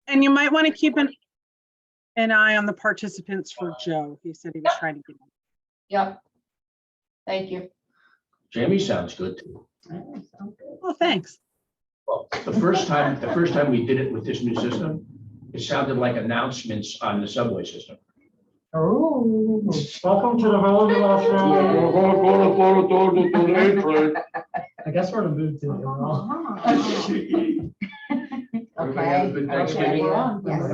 And you might want to keep an eye on the participants for Joe. He said he was trying to get him. Yep. Thank you. Jamie sounds good too. Well, thanks. Well, the first time we did it with this new system, it sounded like announcements on the subway system. Oh. Welcome to the village of Australia. I guess we're in a mood today. we're all- Everybody have a good Thanksgiving. We're on. Yes.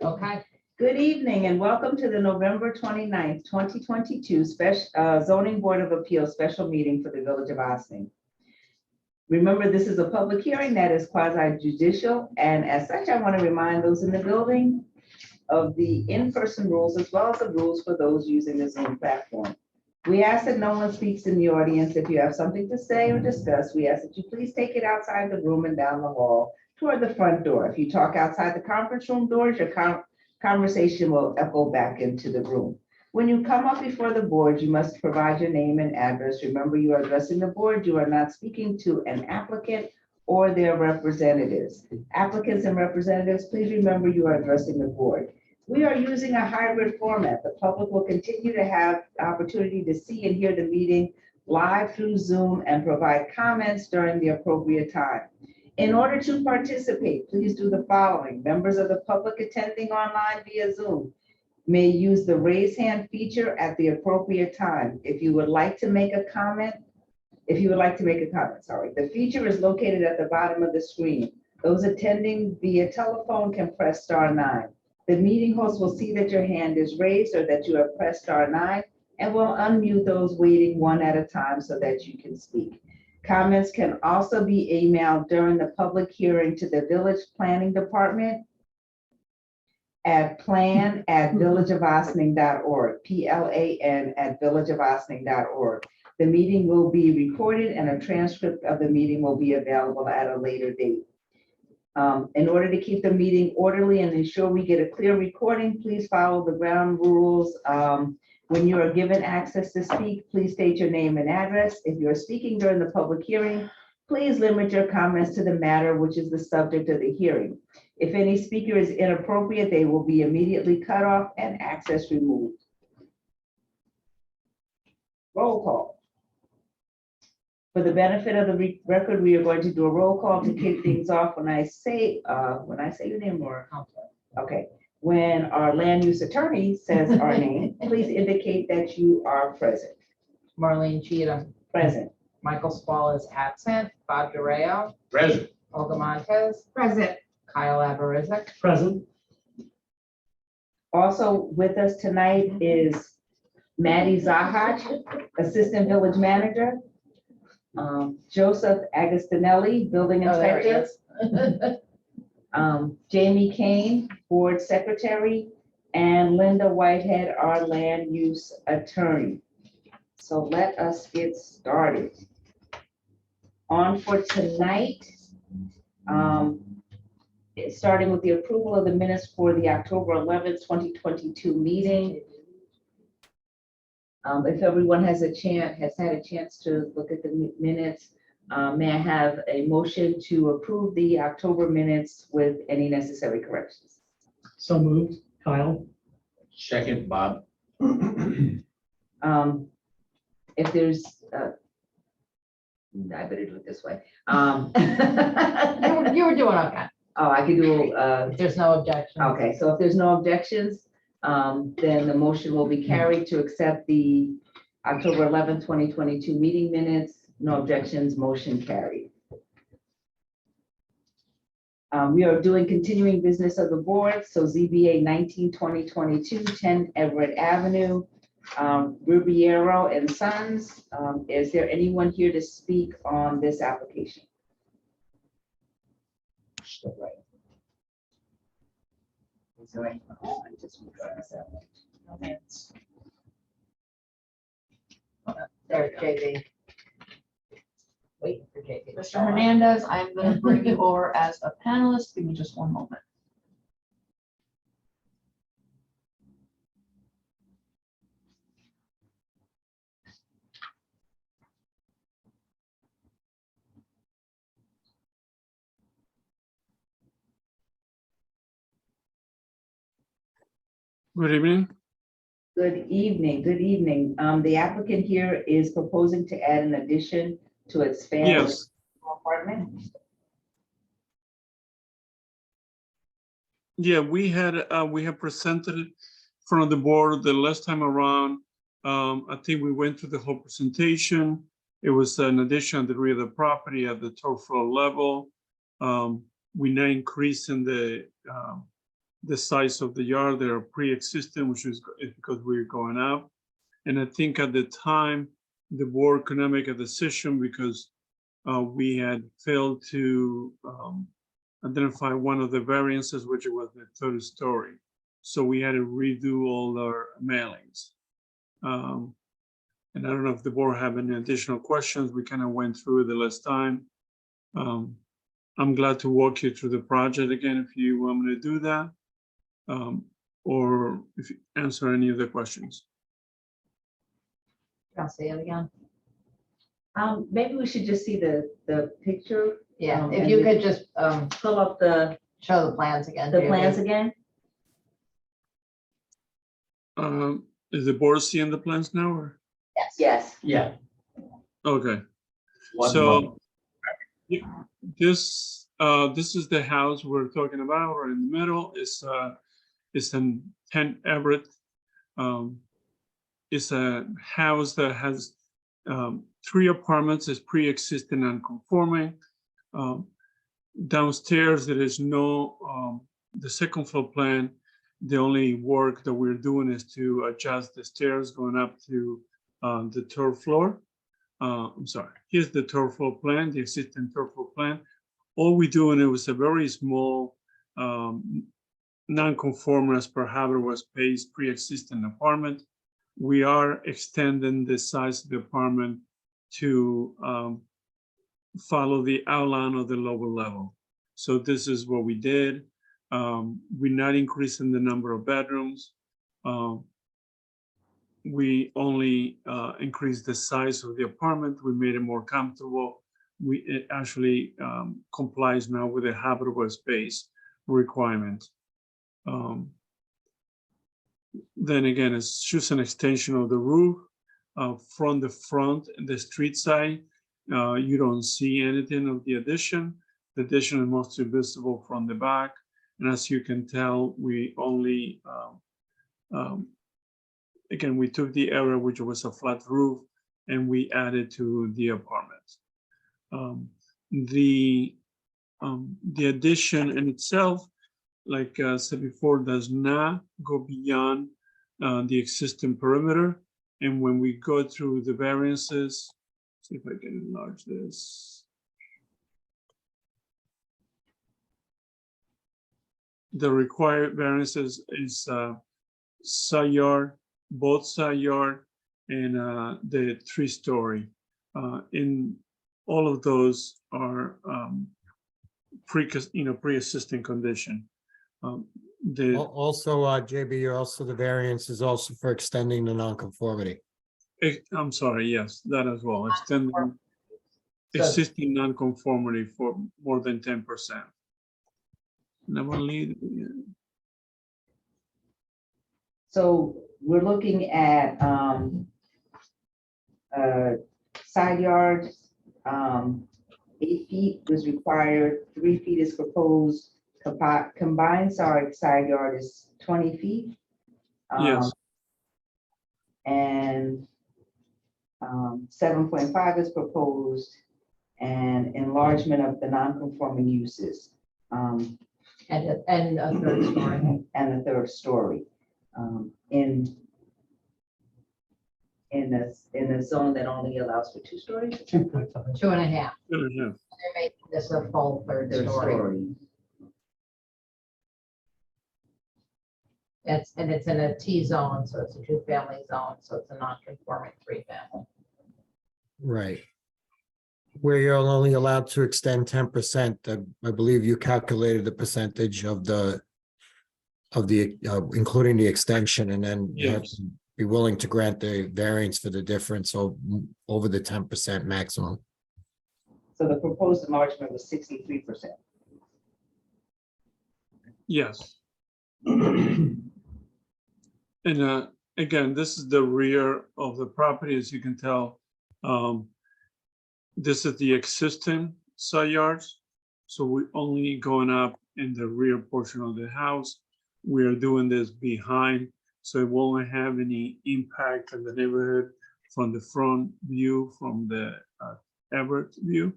Okay. Good evening and welcome to the November 29th, 2022 Zoning Board of Appeals special meeting for the Village of Ossining. Remember, this is a public hearing that is quasi judicial, and as such, I want to remind those in the building of the in-person rules as well as the rules for those using the Zoom platform. We ask that no one speaks in the audience. If you have something to say or discuss, we ask that you please take it outside the room and down the hall toward the front door. If you talk outside the conference room doors, your conversation will echo back into the room. When you come up before the board, you must provide your name and address. Remember, you are addressing the board. You are not speaking to an applicant or their representatives. Applicants and representatives, please remember you are addressing the board. We are using a hybrid format. The public will continue to have the opportunity to see and hear the meeting live through Zoom and provide comments during the appropriate time. In order to participate, please do the following. Members of the public attending online via Zoom may use the raise hand feature at the appropriate time. If you would like to make a comment, the feature is located at the bottom of the screen. Those attending via telephone can press *9. The meeting host will see that your hand is raised or that you have pressed *9 and will unmute those waiting one at a time so that you can speak. Comments can also be emailed during the public hearing to the Village Planning Department at plan@villageofossining.org, PLAN@villageofossining.org. The meeting will be recorded and a transcript of the meeting will be available at a later date. In order to keep the meeting orderly and ensure we get a clear recording, please follow the ground rules. When you are given access to speak, please state your name and address. If you are speaking during the public hearing, please limit your comments to the matter which is the subject of the hearing. If any speaker is inappropriate, they will be immediately cut off and access removed. Roll call. For the benefit of the record, we are going to do a roll call to kick things off. When I say your name, Laura. Okay. When our land use attorney says our name, please indicate that you are present. Marlene Cheatham. Present. Michael Spall is absent. Bob Dureo. Present. Olga Montez. Present. Kyle Abarizik. Present. Also with us tonight is Maddie Zahach, Assistant Village Manager. Joseph Agostinelli, Building Oh, there he Inspector. is. Jamie Kane, Board Secretary, and Linda Whitehead, our Land Use Attorney. So let us get started. On for tonight, starting with the approval of the minutes for the October 11th, 2022 meeting. If everyone has had a chance to look at the minutes, may I have a motion to approve the October minutes with any necessary corrections? So moved. Kyle. Second, Bob. If there's, I better do it this way. You were doing okay. Oh, I can do, If there's no objection. okay, so if there's no objections, then the motion will be carried to accept the October 11th, 2022 meeting minutes. No objections, motion carried. We are doing continuing business of the board. So ZBA 19/2022, 10 Everett Avenue, Rubiero and Sons. Is there anyone here to speak on this application? Is there anyone? Oh, I just moved on this out. No hands. There's JV. Waiting for JV. Mr. Hernandez, I'm going to bring you over as a panelist. Give me just one moment. Good evening. Good evening, good evening. The applicant here is proposing to add an addition to expand the Yes, apartment. yeah, we have presented it in front of the board the last time around. I think we went through the whole presentation. It was an addition at the rear of the property at the third floor level. We now increasing the size of the yard. They are pre-existing, which is because we're going up. And I think at the time, the board could not make a decision because we had failed to identify one of the variances, which was the third story. So we had to redo all our mailings. And I don't know if the board have any additional questions. We kind of went through it the last time. I'm glad to walk you through the project again if you want me to do that. Or if you answer any of the questions. I'll say it again. Maybe we should just see the picture. Yeah, if and you we- could just Pull up the show the plans again. David. plans again. Is the board seeing the plans now or? Yes. Yes. Yeah. Okay, One so moment. this is the house we're talking about, right in the middle. It's an 10 Everett. It's a house that has 3 apartments. It's pre-existing non-conforming. Downstairs, there is no, the second floor plan. The only work that we're doing is to adjust the stairs going up to the third floor. I'm sorry, here's the third floor plan, the existing third floor plan. All we're doing, it was a very small non-conforming as per habitable space pre-existing apartment. We are extending the size of the apartment to follow the outline of the lower level. So this is what we did. We're not increasing the number of bedrooms. We only increased the size of the apartment. We made it more comfortable. It actually complies now with the habitable space requirement. Then again, it's just an extension of the roof from the front and the street side. You don't see anything of the addition. The addition is mostly visible from the back. And as you can tell, we only, again, we took the area which was a flat roof and we added to the apartment. The addition in itself, like I said before, does not go beyond the existing perimeter. And when we go through the variances, see if I can enlarge this. The required variances is side yard, both side yard, and the 3-story. In all of those are pre-existing condition. Also, JB, also the variance is also for extending the nonconformity. I'm sorry, yes, that as well. Extending existing nonconformity for more than 10%. Never lead. So we're looking at side yard, 8 feet was required, 3 feet is proposed. Combined side yard is 20 feet. Yes. And 7.5 is proposed, and enlargement of the non-conforming uses. And a third story. And the third story. In a zone that only allows for 2 stories? 2.5. Yeah. They're making this a full third Third story. story. It's in a T zone, so it's a 2-family zone, so it's a non-conforming 3-family. Right. Where you're only allowed to extend 10%, I believe you calculated the percentage of the including the extension, and then you have Yes. to be willing to grant the variance for the difference over the 10% maximum. So the proposed enlargement was 63%. Yes. And again, this is the rear of the property, as you can tell. This is the existing side yards. So we're only going up in the rear portion of the house. We are doing this behind, so it won't have any impact on the neighborhood from the front view, from the Everett view.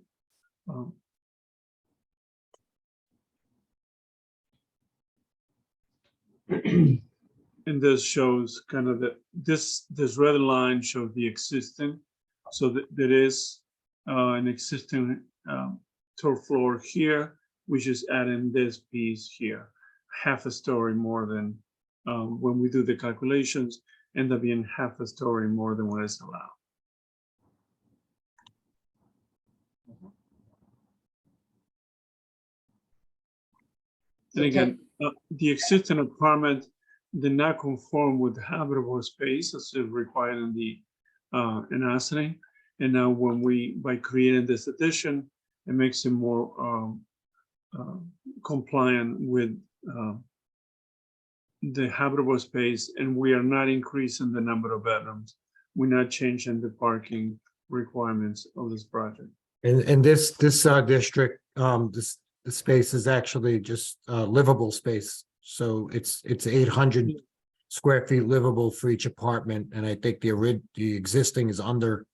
And this shows kind of this red line shows the existing. So that there is an existing third floor here, which is adding this piece here, half a story more than when we do the calculations, end up being half a story more than what is allowed. And again, the existing apartment did not conform with habitable space as is required in the NASNA. And now when by creating this addition, it makes it more compliant with the habitable space, and we are not increasing the number of bedrooms. We're not changing the parking requirements of this project. And this district, the space is actually just livable space. So it's 800 square feet livable for each apartment, and I think the existing is under.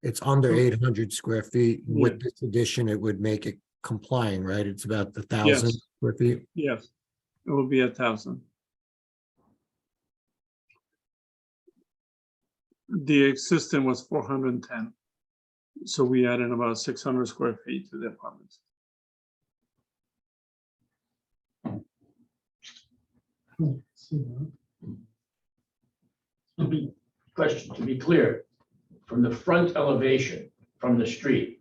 It's under 800 square feet. With this addition, it would make it complying, right? It's about 1,000 Yes. square feet. Yes, it will be 1,000. The existing was 410. So we added about 600 square feet to the apartments. Question, to be clear, from the front elevation, from the street,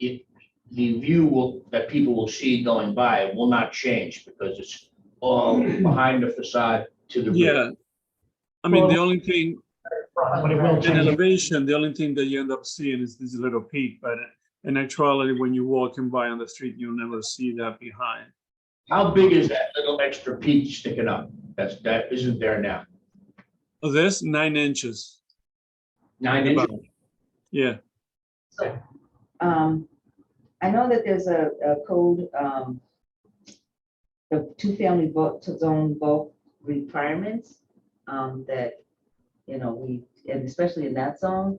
the view that people will see going by will not change because it's all behind the facade to the rear. Yeah. I mean, the only thing, But it will in change. elevation, the only thing that you end up seeing is this little peak, but in actuality, when you're walking by on the street, you'll never see that behind. How big is that little extra peak sticking up? That isn't there now. This 9 inches. 9 inches. Yeah. I know that there's a code, the two-family bulk zone bulk requirements, that, and especially in that zone.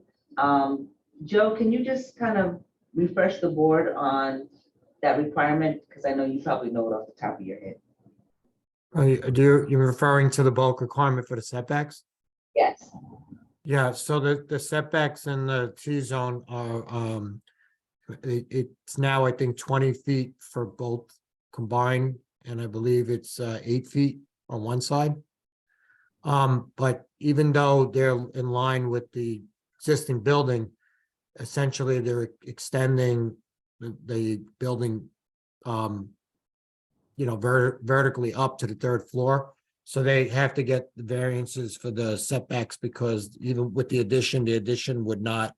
Joe, can you just kind of refresh the board on that requirement? Because I know you probably know it off the top of your head. You're referring to the bulk requirement for the setbacks? Yes. Yeah, so the setbacks in the T-zone are, it's now, I think, 20 feet for both combined, and I believe it's 8 feet on one side. But even though they're in line with the existing building, essentially they're extending the building, vertically up to the third floor. So they have to get the variances for the setbacks because even with the addition would not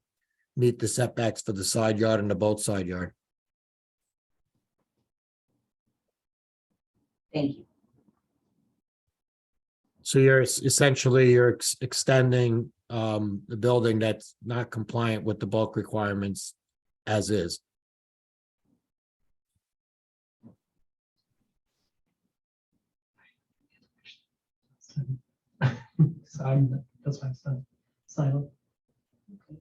meet the setbacks for the side yard and the both side yard. Thank you. So you're extending the building that's not compliant with the bulk requirements as is. That's why I said silent.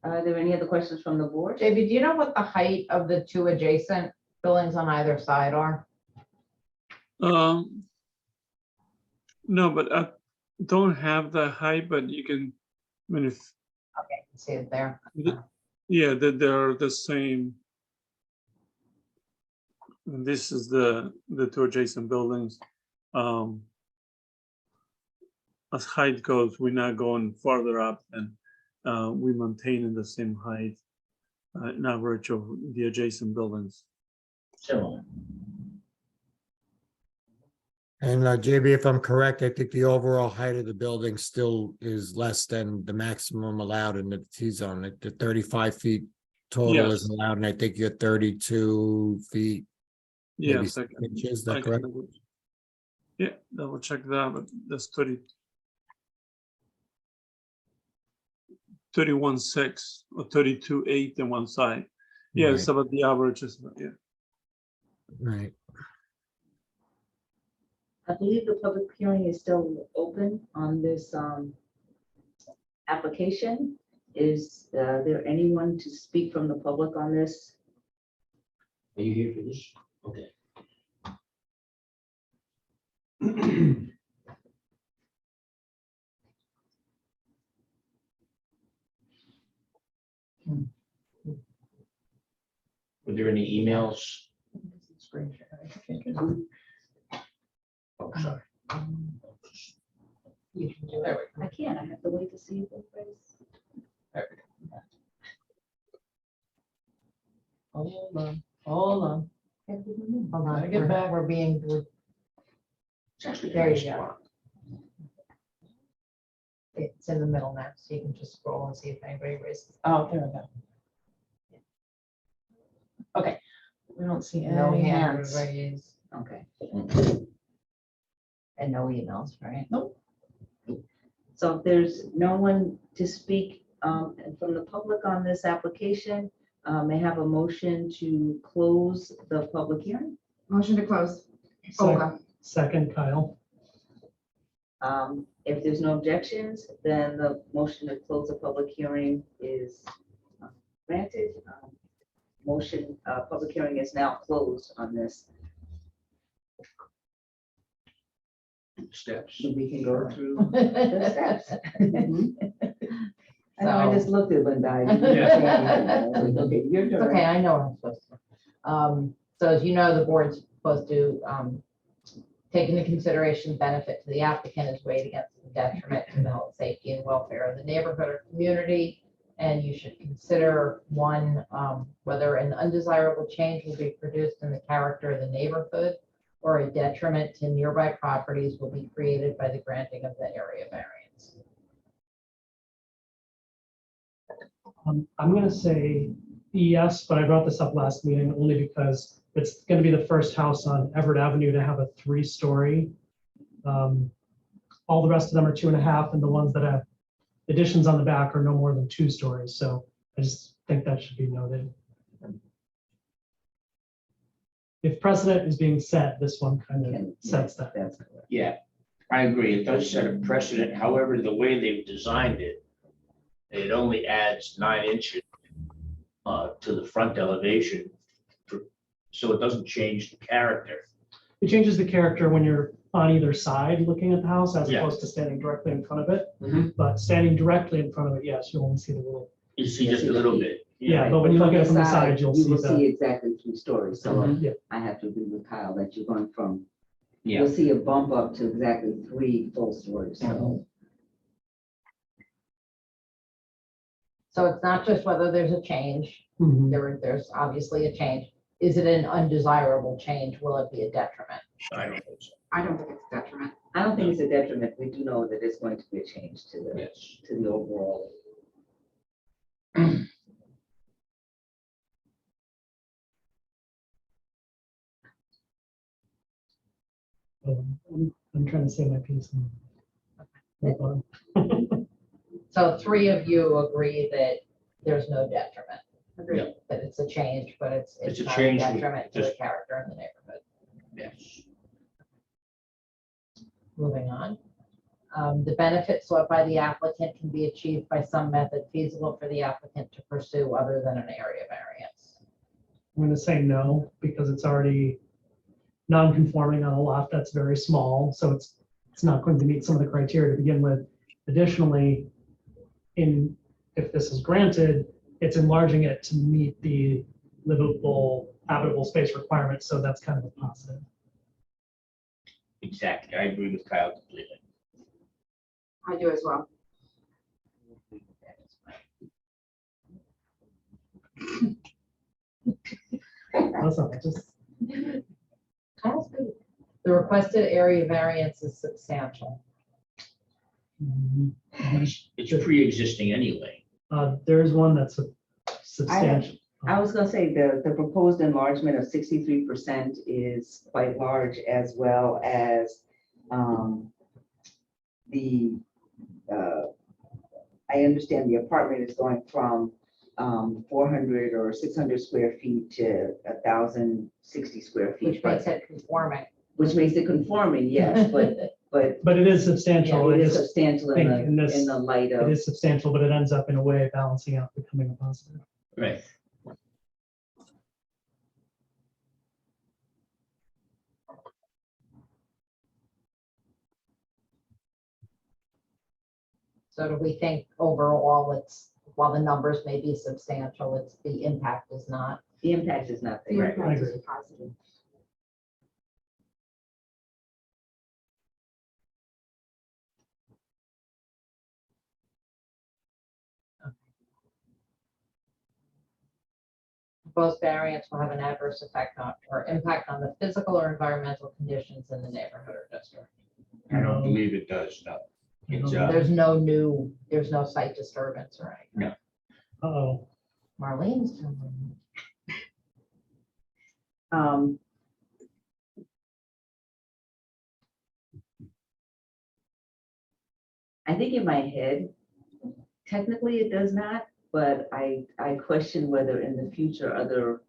Are there any other questions from the board? JB, do you know what the height of the two adjacent buildings on either side are? No, but I don't have the height, but you can, I mean, if, Okay, I can see it there. yeah, they're the same. And this is the two adjacent buildings. As height goes, we're not going farther up, and we maintain in the same height, an average of the adjacent buildings. Similar. And JB, if I'm correct, I think the overall height of the building still is less than the maximum allowed in the T-zone. The 35 feet total is Yes. allowed, and I think you're 32 feet. maybe Yes, 6 inches, is that I correct? can- Yeah, double check that, but that's 31.6 or 32.8 on one side. Yeah, it's about the average, yeah. Right. I believe the public hearing is still open on this application. Is there anyone to speak from the public on this? Are you here for this? Okay. Were there any emails? Oh, sorry. I can't, I have to wait to see the face. Hold on, hold on. Hold on, Gotta get back. we're being, It's actually There you nice go. spot. it's in the middle now, so you can just scroll and see if anybody raises. Oh, there we go. Okay, we don't see No any hand hands. raised Okay, and no emails, right? so if there's no one to speak from the public on this application, may I have a motion to close the public hearing? Motion to close. Second, Kyle. If there's no objections, then the motion to close the public hearing is granted. Motion, public hearing is now closed on this. Steps. So we can go through the steps. I know, I just looked at Linda. I didn't understand. Okay, you're It's doing okay, I know what I'm supposed to. So as you know, the board's supposed to take into consideration benefit to the applicant is weighed against the detriment to the health, safety, and welfare of the neighborhood or community. And you should consider one, whether an undesirable change will be produced in the character of the neighborhood or a detriment to nearby properties will be created by the granting of the area variance. I'm gonna say yes, but I brought this up last meeting only because it's gonna be the first house on Everett Avenue to have a 3-story. All the rest of them are 2.5, and the ones that have additions on the back are no more than 2 stories. So I just think that should be noted. If precedent is being set, this one kind of sets that. That's correct. Yeah, I agree. It does set a precedent. However, the way they've designed it, it only adds 9 inches to the front elevation. So it doesn't change the character. It changes the character when you're on either side looking at the house as Yeah. opposed to standing directly in front of it. Mhm. But standing directly in front of it, yes, you'll only see the little, You see just a little bit. yeah, but when you look at it from the side, you'll You see will see the, exactly 3 stories. So Mhm. Yeah. I have to agree with Kyle that you're going from, Yeah. you'll see a bump up to exactly 3 full stories. So So it's not just whether there's a change, Mhm. there's obviously a change. Is it an undesirable change? Will it be a detriment? I don't think so. I don't think it's a detriment. I don't think it's a detriment. We do know that it's going to be a change to the, Yes. to the overall. I'm trying to say my piece. and move on. So 3 of you agree that there's no detriment. Yeah. That it's a change, but it's It's a not a change, detriment to the just- character in the neighborhood. Yes. Moving on. The benefit sought by the applicant can be achieved by some method feasible for the applicant to pursue other than an area variance. I'm gonna say no, because it's already non-conforming on a lot that's very small, so it's not going to meet some of the criteria to begin with. Additionally, if this is granted, it's enlarging it to meet the livable, habitable space requirement, so that's kind of a positive. Exactly. I agree with Kyle completely. I do as well. That's not, just, Kyle's good. The requested area variance is substantial. It's pre-existing anyway. there's one that's substantial. I was gonna say the proposed enlargement of 63% is quite large, as well as The, I understand the apartment is going from 400 or 600 square feet to 1,060 square feet, Which makes but, it conforming. which makes it conforming, yes, but But it is substantial. it It is is, substantial think in this- in the light it of, is substantial, but it ends up in a way balancing out, becoming a positive. Right. So do we think overall it's, while the numbers may be substantial, it's, the impact is not? the impact is not The there. impact is agree. positive. Proposed variance will have an adverse effect on, or impact on the physical or environmental conditions in the neighborhood or district. I don't believe it does, no. It's, There's no site disturbance or anything. Uh-oh. Marlene's coming. Um, I think in my head, technically it does not, but I question whether in the future other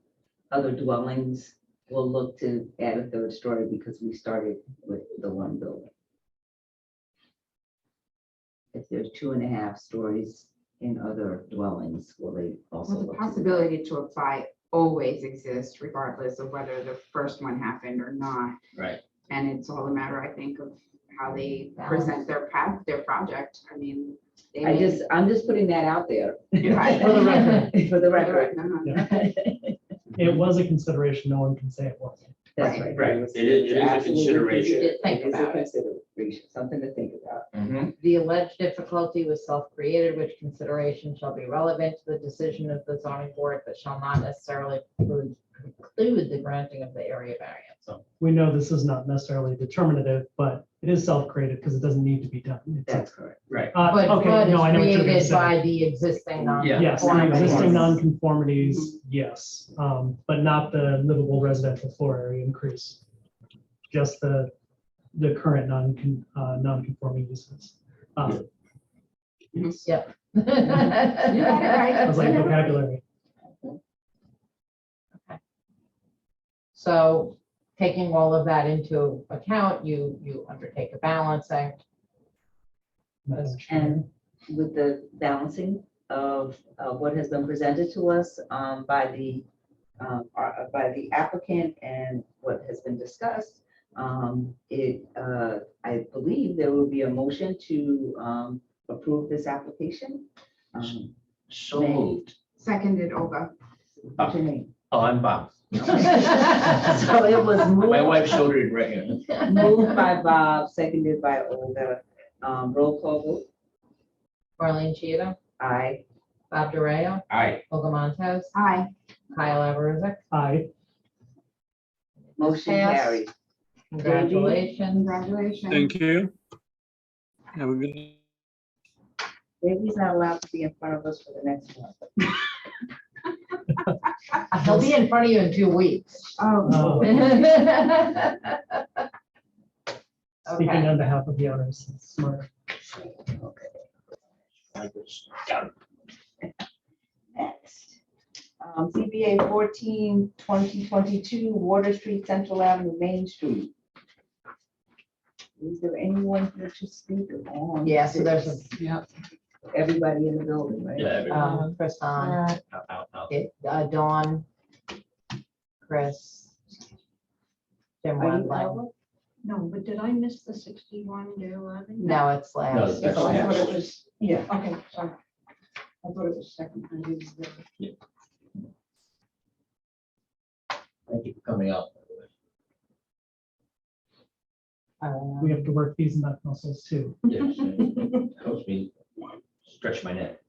dwellings will look to add a third story because we started with the one building. If there's 2.5 stories in other dwellings, will they also? Well, the look to do that? possibility to apply always exists regardless of whether the first one happened or not. right. And it's all a matter, I think, of how they present their path, their project. I mean. they may- I'm just putting that out there. Right. For the record. For the record. No, no, no. Yeah. It was a consideration. No one can say it wasn't. That's right. Right. It is a absolutely consideration. You did think It is a about it. consideration, something to think about. Mhm. The alleged difficulty was self-created, which consideration shall be relevant to the decision of the zoning board, but shall not necessarily preclude the granting of the area variance. So We know this is not necessarily determinative, but it is self-created because it doesn't need to be done. It's- That's correct. Right. But Okay, but no, I know what it's you're gonna created say. by the existing Yeah. Yes, the non-conformities. existing nonconformities, yes, but not the livable residential floor area increase. Just the current non-conforming uses. Yep. I was like vocabulary. So taking all of that into account, you undertake a balancing. And with the balancing of what has been presented to us by the applicant and what has been discussed, I believe there will be a motion to approve this application. So May. moved. Seconded, Olga. What's your name? Oh, I'm Bob. So it was My moved, wife showed it right here. moved by Bob, seconded by Olga. Roll call vote. Marlene Chiodo, Aye. Bob DeReo, Aye. Olga Montes, Aye. Kyle Aberrizic. Aye. Motion Pass. carried. Congratulations. Congratulations. Thank you. Have a good. Baby's not allowed to be in front of us for the next one. He'll be in front of you in 2 weeks. Oh, Speaking Okay. on behalf of the owners, it's smart. Next. CBA 14/2022 Water Street, Central Avenue, Main Street. Is there anyone here to speak on? Yeah, so there's this? a, Everybody in the building, right? Yeah. Chris on, Dawn, Chris, Jim Are you Wendling. Ella? No, but did I miss the 61 to 11? No, it's No, last. that's Oh, I thought next. it was, yeah, okay, sorry. I thought it was second. I didn't do it. Thank you for coming out. We have to work these nut muscles too. Yes, helps me stretch my neck.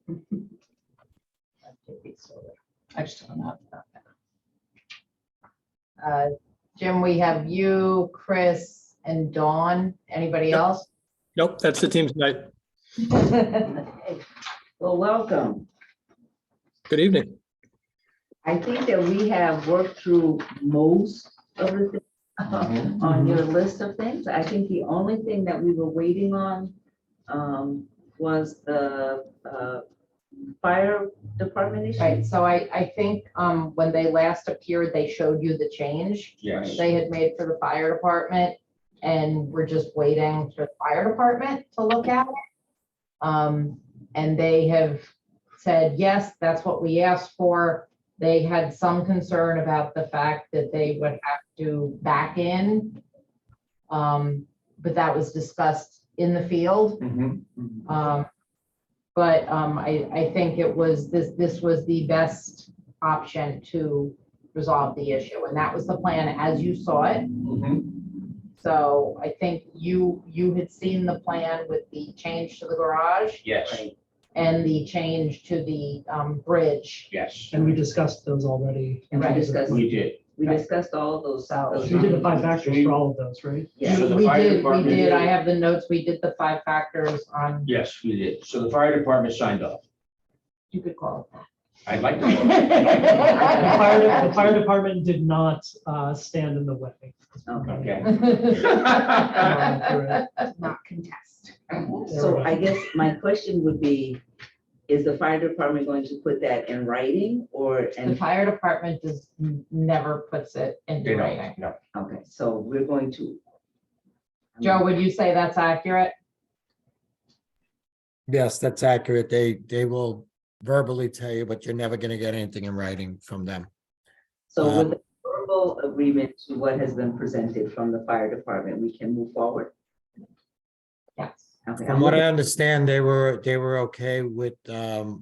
I just don't know. Jim, we have you, Chris, and Dawn. Anybody else? Nope, that's the team tonight. Well, welcome. Good evening. I think that we have worked through most of the things on your list of things. I think the only thing that we were waiting on was the fire department issue. Right, so I think when they last appeared, they showed you the change Yes. they had made for the fire department, and we're just waiting for the fire department to look at it. And they have said, yes, that's what we asked for. They had some concern about the fact that they would have to back in. But that was discussed in the field. But I think it was, this was the best option to resolve the issue. And that was the plan as you saw it. So I think you had seen the plan with the change to the garage Yes, and the change to the bridge. yes, And we discussed those already. And we Right. discussed, we did. we discussed all of those. those We did the changes. 5 factors for all of those, right? Yeah. So the We fire did, we department did. did- I have the notes. We did the 5 factors on, Yes, we did. So the fire department signed off. you could call it I'd like to. The fire department did not stand in the way. Okay. that. Not contest. So I guess my question would be, is the fire department going to put that in writing or, The and, fire department just never puts it They into don't, writing. no. okay, so we're going to. Joe, would you say that's accurate? Yes, that's accurate. They will verbally tell you, but you're never gonna get anything in writing from them. So with the verbal agreement to what has been presented from the fire department, we can move forward? Yes. Okay, From what I understand, they were okay with the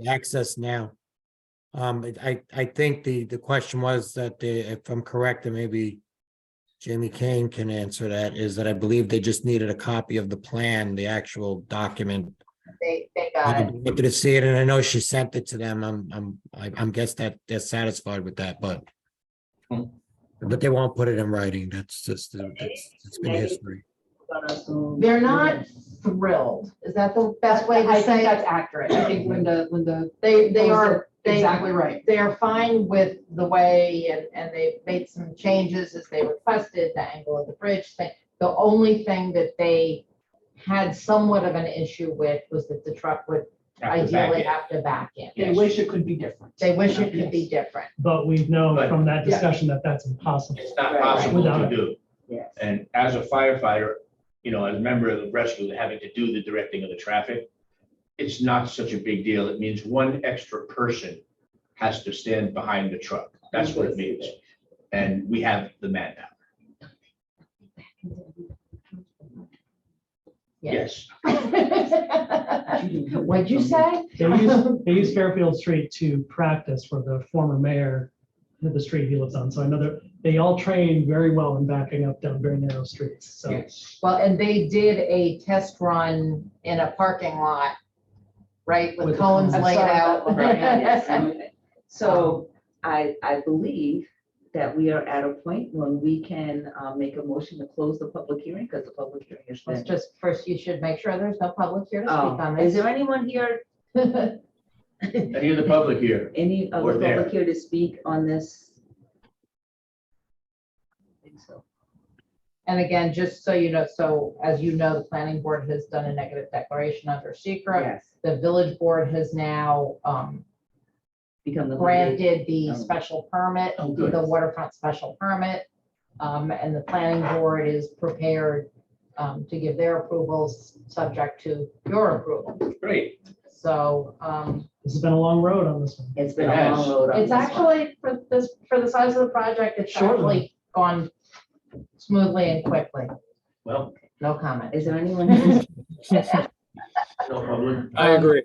access now. I think the question was that if I'm correct, and maybe Jamie Kane can answer that, is that I believe they just needed a copy of the plan, the actual document. They got it. Wanted to see it, and I know she sent it to them. I'm guess that they're satisfied with that, but they won't put it in writing. That's just, it's been history. They're not thrilled. Is that the best way I to think say that's it? accurate. I think Linda, They are, exactly right. they are fine with the way, and they've made some changes as they requested, the angle of the bridge thing. The only thing that they had somewhat of an issue with was that the truck would Have to back ideally in. have to back in. They Yes. wish it could be different. They wish it could be different. But we know But- from that Yeah. discussion that that's impossible. It's not Right, possible to without- do. Yes. And as a firefighter, you know, as a member of the rescue, having to do the directing of the traffic, it's not such a big deal. It means one extra person has to stand behind the truck. That's what it means. And we have the manpower. Yes. What'd you say? They use Fairfield Street to practice for the former mayor, the street he lives on. So I know they all train very well in backing up down very narrow streets. So Yes. Well, and they did a test run in a parking lot, right, with With the cones cones. laid out. Yes. So I believe that we are at a point when we can make a motion to close the public hearing, because the public hearing is Let's then. just, first, you should make sure there's no public here to speak Oh, on is this. there anyone here, Any of the public here? any of Or the there. public here to speak on this? I think so. And again, just so you know, so as you know, the planning board has done a negative declaration under secret. Yes. The village board has now Become the. granted the Oh. special permit, Oh, good. the waterfront special permit. And the planning board is prepared to give their approvals, subject to your approval. Great. So this has been a long road on this one. It's been a Yes. long road. on it's this one. actually, for the size of the project, it's Short one. actually gone smoothly and quickly. Well, No comment. Is there anyone? who's- no public. I agree.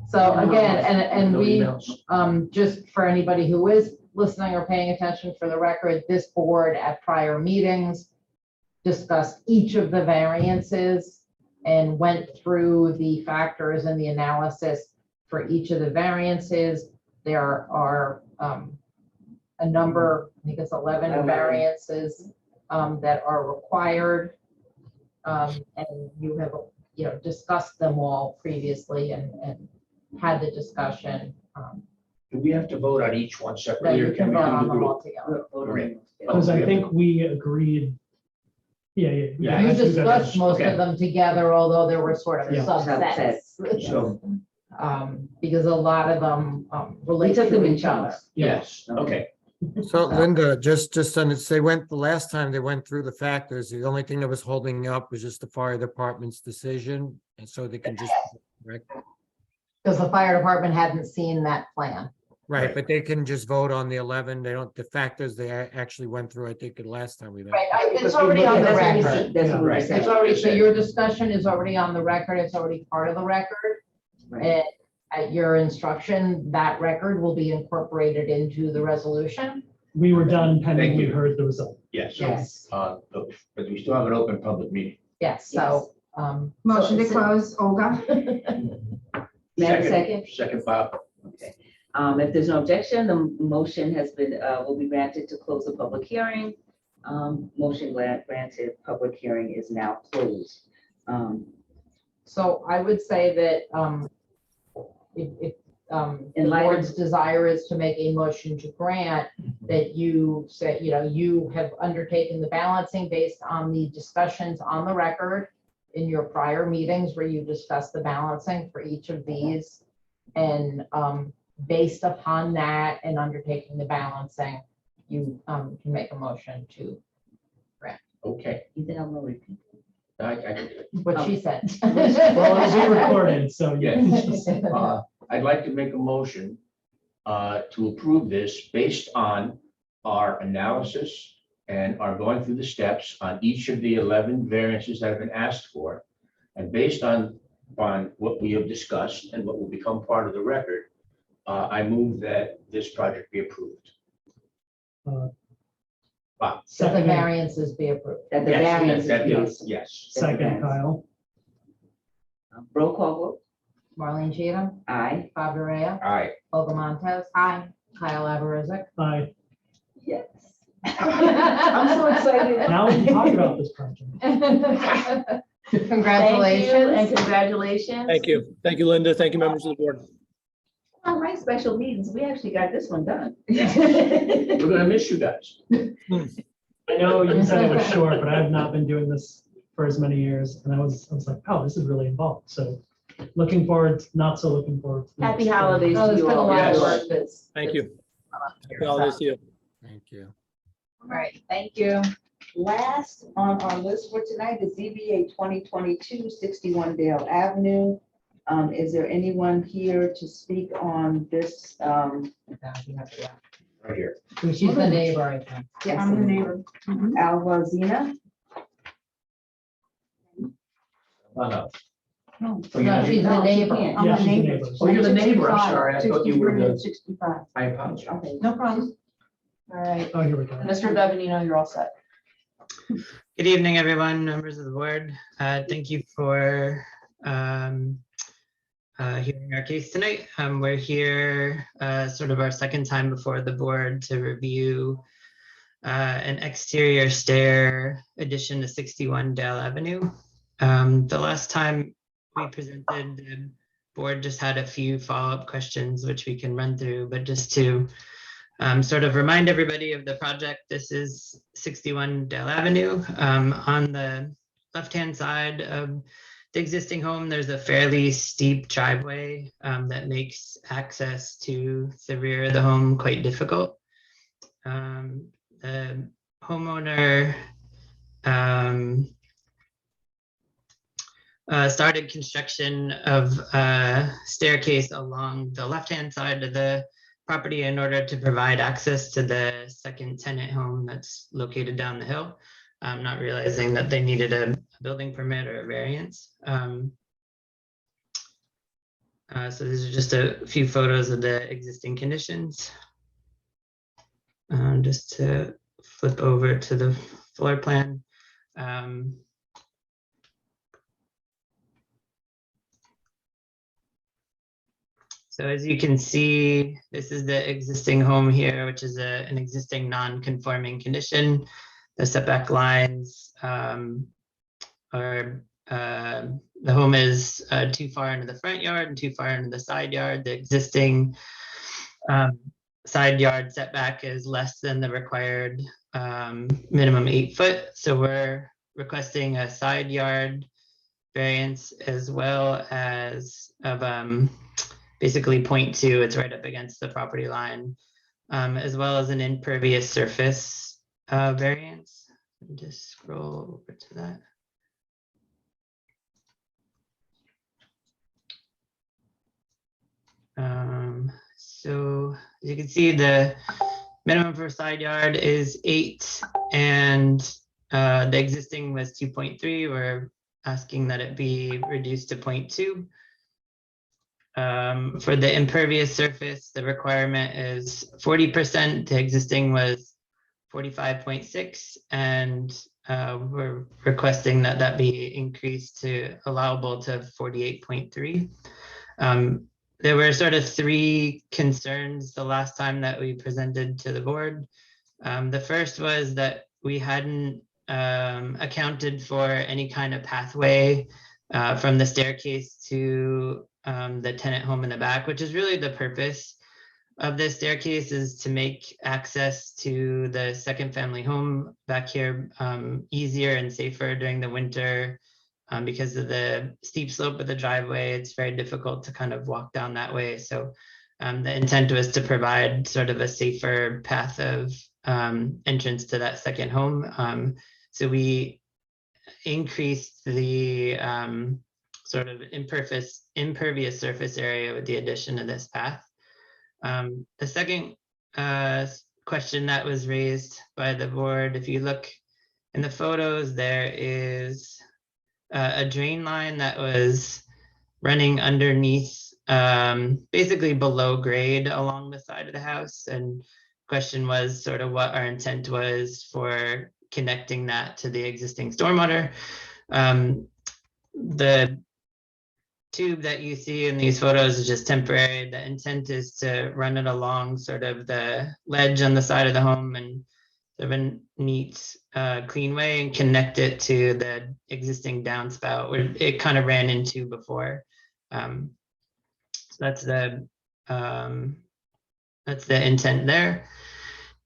So again, and No we, emails. just for anybody who is listening or paying attention, for the record, this board at prior meetings discussed each of the variances and went through the factors and the analysis for each of the variances. There are a number, I think it's 11 variances that are required. And you have, discussed them all previously and had the discussion Do we have to vote on each one That separately, you or can can we vote do on the them all group? together. Great. Because I think we agreed. Yeah. Yeah. You guys discussed most Okay. of them together, although there were sort of Yeah. subsets. So, Because a lot of them We relate took them to in each other. chunks. yes, okay, So Linda, just on, they went, the last time they went through the factors, the only thing that was holding up was just the fire department's decision. And so they can just, correct, Because the fire department hadn't seen that plan. right, but they can just vote on the 11. They don't, the factors they actually went through, I think the last time we met. It's already on the That's what we record. said. That's what we Right. said. It's already, so your discussion is already on the record. It's already part of the record. Right. And at your instruction, that record will be incorporated into the resolution. We were done Thank pending we you. heard the result. yes. Yes. But we still have an open public meeting. Yes, so, Motion to So- close, Olga. May I have a second? Second, Bob. Okay. If there's no objection, the motion has been, will be granted to close the public hearing. Motion granted, public hearing is now closed. so I would say that, if the In light of- board's desire is to make a motion to grant, that you say, you have undertaken the balancing based on the discussions on the record in your prior meetings where you discussed the balancing for each of these. And based upon that and undertaking the balancing, you can make a motion to Okay, You think I'm gonna repeat? I can do it. what she said. Well, it's being recorded, so. you can Yes. just- I'd like to make a motion to approve this based on our analysis and our going through the steps on each of the 11 variances that have been asked for. And based on what we have discussed and what will become part of the record, I move that this project be approved. Uh, So the Second, variances be approved. That the Yes, variance that is is- Yes. second, Kyle. roll call vote. Marlene Cheatham, Aye. Bob Rea, All right. Olga Montez. Aye. Kyle Aberrizic. Aye. Yes. I'm so excited. Now we can talk about this project. Thank you and Congratulations. congratulations. Thank you. Thank you, Linda. Thank you, members of the board. All right, special meetings. We actually got this one done. We're gonna miss you guys. I know you said it was short, but I have not been doing this for as many years. And I was like, oh, this is really involved. So looking forward, not so looking forward. to the Happy next one. holidays Oh, to there's you been a all. lot of Yes. work that's. Thank you. Happy holidays to you. Thank you. All right, thank you. Last on our list for tonight is ZBA 2022 61 Dale Avenue. Is there anyone here to speak on this? Right here. She's the neighbor, I think. Yeah, I'm the neighbor. Alva Zena? Oh, no. No. No, she's the neighbor. I'm Yeah, the she's the neighbor. neighbor. Oh, you're the neighbor. I'm sorry. I thought you were 63 and the, 65. I apologize. Okay, no problem. All right, Oh, here we go. Mr. Bevanino, you're all set. Good evening, everyone, members of the board. Thank you for hearing our case tonight. We're here sort of our second time before the board to review an exterior stair addition to 61 Dale Avenue. The last time we presented, the board just had a few follow-up questions which we can run through, but just to sort of remind everybody of the project, this is 61 Dale Avenue. On the left-hand side of the existing home, there's a fairly steep driveway that makes access to the rear of the home quite difficult. The homeowner started construction of a staircase along the left-hand side of the property in order to provide access to the second tenant home that's located down the hill, not realizing that they needed a building permit or a variance. So these are just a few photos of the existing conditions. Just to flip over to the floor plan. So as you can see, this is the existing home here, which is an existing non-conforming condition. The setback lines are, the home is too far into the front yard and too far into the side yard. The existing Side yard setback is less than the required minimum 8 foot. So we're requesting a side yard variance as well as of basically 0.2, it's right up against the property line, as well as an impervious surface variance. Just scroll over to that. So as you can see, the minimum for side yard is 8, and the existing was 2.3. We're asking that it be reduced to 0.2. For the impervious surface, the requirement is 40%. The existing was 45.6, and we're requesting that that be increased to allowable to 48.3. There were sort of 3 concerns the last time that we presented to the board. The first was that we hadn't accounted for any kind of pathway from the staircase to the tenant home in the back, which is really the purpose of this staircase, is to make access to the second family home back here easier and safer during the winter. Because of the steep slope of the driveway, it's very difficult to kind of walk down that way. So the intent was to provide sort of a safer path of entrance to that second home. So we increased the sort of impervious surface area with the addition of this path. The second question that was raised by the board, if you look in the photos, there is a drain line that was running underneath, basically below grade along the side of the house. And question was sort of what our intent was for connecting that to the existing stormwater. The tube that you see in these photos is just temporary. The intent is to run it along sort of the ledge on the side of the home and sort of a neat, clean way, and connect it to the existing downspout where it kind of ran into before. So that's the intent there.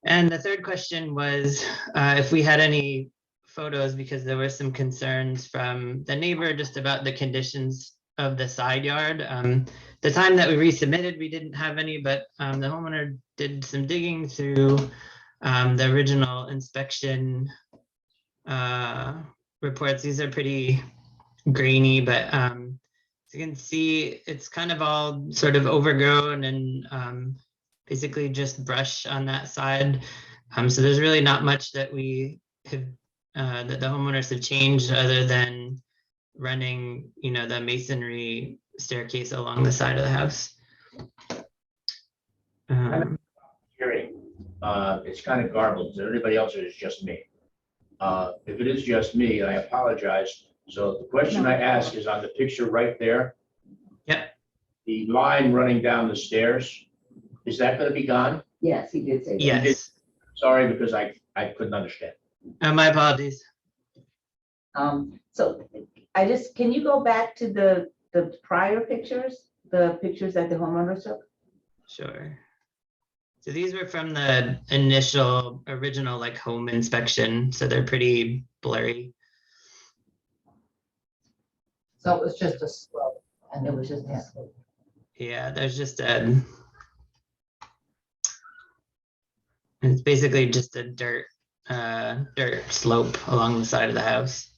And the third question was if we had any photos, because there were some concerns from the neighbor just about the conditions of the side yard. The time that we resubmitted, we didn't have any, but the homeowner did some digging through the original inspection reports. These are pretty grainy, but as you can see, it's kind of all sort of overgrown and basically just brush on that side. So there's really not much that we have, that the homeowners have changed other than running, you know, the masonry staircase along the side of the house. Hearing, it's kind of garbled. Is there anybody else or is it just me? If it is just me, I apologize. So the question I ask is on the picture right there. Yep. The line running down the stairs, is that going to be gone? Yes, he did say that. Yes. Sorry, because I couldn't understand. My apologies. So can you go back to the prior pictures, the pictures that the homeowners took? Sure. So these were from the original like home inspection, so they're pretty blurry. So it was just a slope, and it was just a slope. Yeah, there's just it's basically just a dirt slope along the side of the house.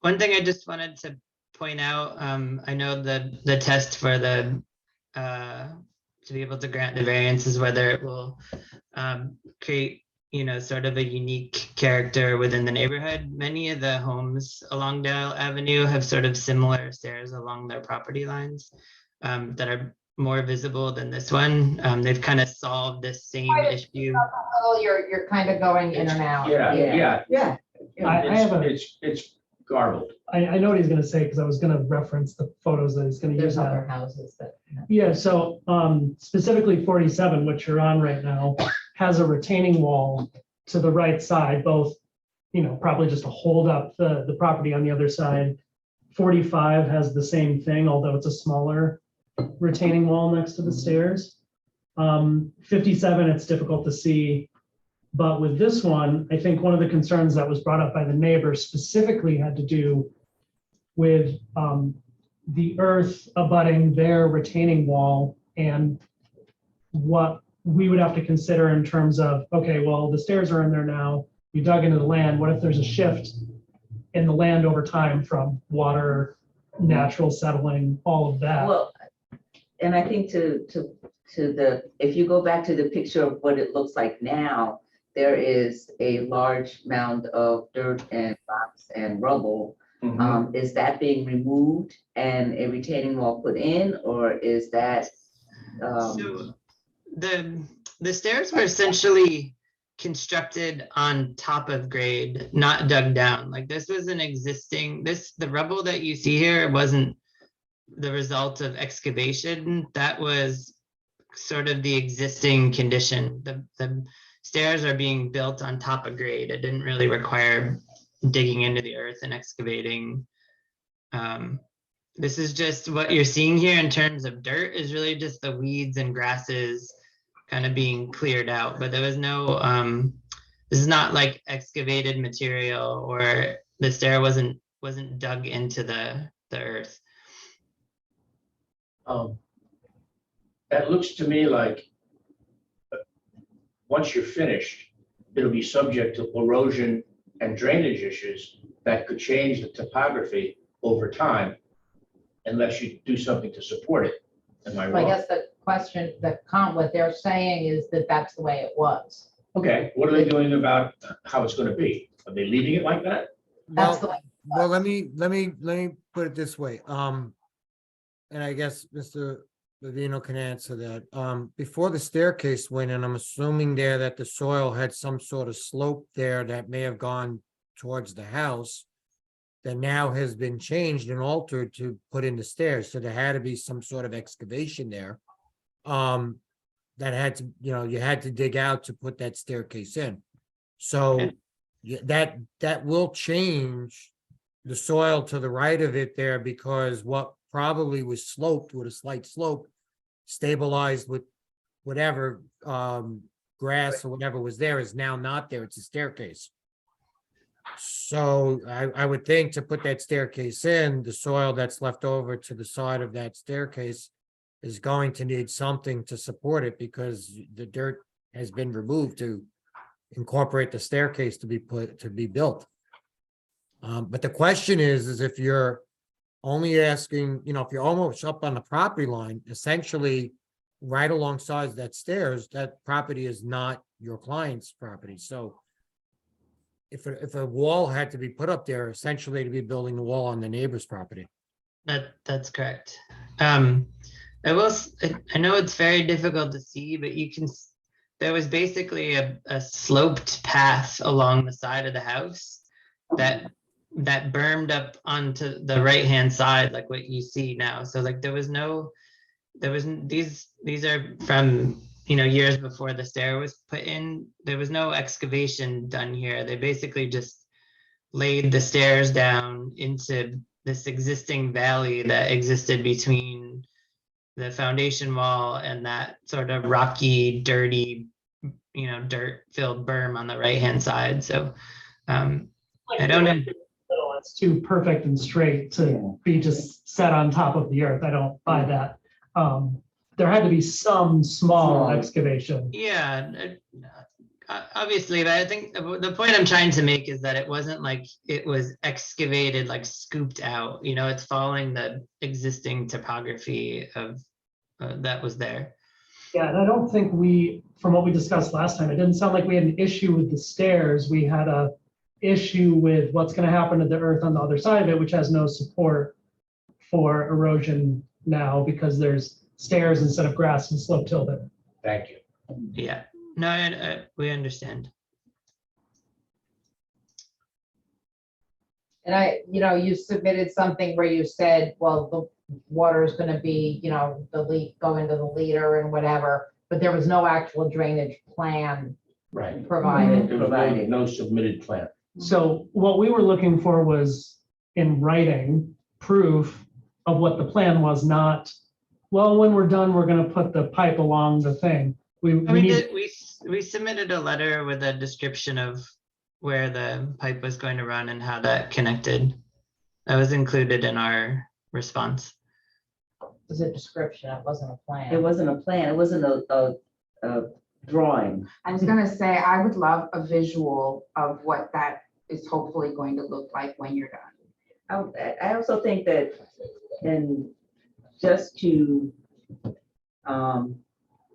One thing I just wanted to point out, I know the test for the to be able to grant the variance is whether it will create, you know, sort of a unique character within the neighborhood. Many of the homes along Dale Avenue have sort of similar stairs along their property lines that are more visible than this one. They've kind of solved this same issue. You're kind of going in and out. Yeah. I have a, It's garbled. I know what he's gonna say, because I was gonna reference the photos that he's gonna use. There's now. other houses that. Yeah, so specifically 47, which you're on right now, has a retaining wall to the right side, both, you know, probably just to hold up the property on the other side. 45 has the same thing, although it's a smaller retaining wall next to the stairs. 57, it's difficult to see. But with this one, I think one of the concerns that was brought up by the neighbors specifically had to do with the earth abutting their retaining wall and what we would have to consider in terms of, okay, well, the stairs are in there now, you dug into the land, what if there's a shift in the land over time from water, natural settling, all of that? Well, and I think to the, if you go back to the picture of what it looks like now, there is a large mound of dirt and rocks and rubble. Is that being removed and a retaining wall put in, or is that? So the stairs were essentially constructed on top of grade, not dug down. Like this was an existing, the rubble that you see here wasn't the result of excavation. That was sort of the existing condition. The stairs are being built on top of grade. It didn't really require digging into the earth and excavating. This is just what you're seeing here in terms of dirt is really just the weeds and grasses kind of being cleared out, but there was no, this is not like excavated material, or the stair wasn't dug into the earth. That looks to me like once you're finished, it'll be subject to erosion and drainage issues that could change the topography over time unless you do something to support it. Am I I wrong? guess the question, what they're saying is that that's the way it was. Okay, what are they doing about how it's going to be? Are they leaving it like that? That's the Well, way. well, let me put it this way. And I guess Mr. Levino can answer that. Before the staircase went in, I'm assuming there that the soil had some sort of slope there that may have gone towards the house that now has been changed and altered to put in the stairs. So there had to be some sort of excavation there. That had to, you had to dig out to put that staircase in. So Okay. that will change the soil to the right of it there, because what probably was sloped with a slight slope stabilized with whatever grass or whatever was there is now not there. It's a staircase. So I would think to put that staircase in, the soil that's left over to the side of that staircase is going to need something to support it, because the dirt has been removed to incorporate the staircase to be built. But the question is if you're only asking, if you're almost up on the property line, essentially right alongside that stairs, that property is not your client's property. So if a wall had to be put up there, essentially to be building the wall on the neighbor's property. That's correct. I know it's very difficult to see, but there was basically a sloped path along the side of the house that bermed up onto the right-hand side, like what you see now. So like these are from, years before the stair was put in. There was no excavation done here. They basically just laid the stairs down into this existing valley that existed between the foundation wall and that sort of rocky, dirty, dirt-filled berm on the right-hand side. So I don't know. It's too perfect and straight to be just set on top of the earth. I don't buy that. There had to be some small excavation. Yeah, obviously, but I think the point I'm trying to make is that it wasn't like it was excavated, like scooped out. It's following the existing topography of that was there. Yeah, and I don't think from what we discussed last time, it didn't sound like we had an issue with the stairs. We had a issue with what's going to happen to the earth on the other side of it, which has no support for erosion now because there's stairs instead of grass and slope till there. Thank you. Yeah, no, we understand. And you submitted something where you said, well, the water is going to be, the leak go into the leader and whatever, but there was no actual drainage plan Right. provided. There was no submitted plan. So what we were looking for was in writing proof of what the plan was, not Well, when we're done, we're gonna put the pipe along the thing. We We need, did, we submitted a letter with a description of where the pipe was going to run and how that connected. That was included in our response. It was a description, it wasn't a plan. It wasn't a plan, it wasn't a drawing. I was gonna say, I would love a visual of what that is hopefully going to look like when you're done. I also think that, and just to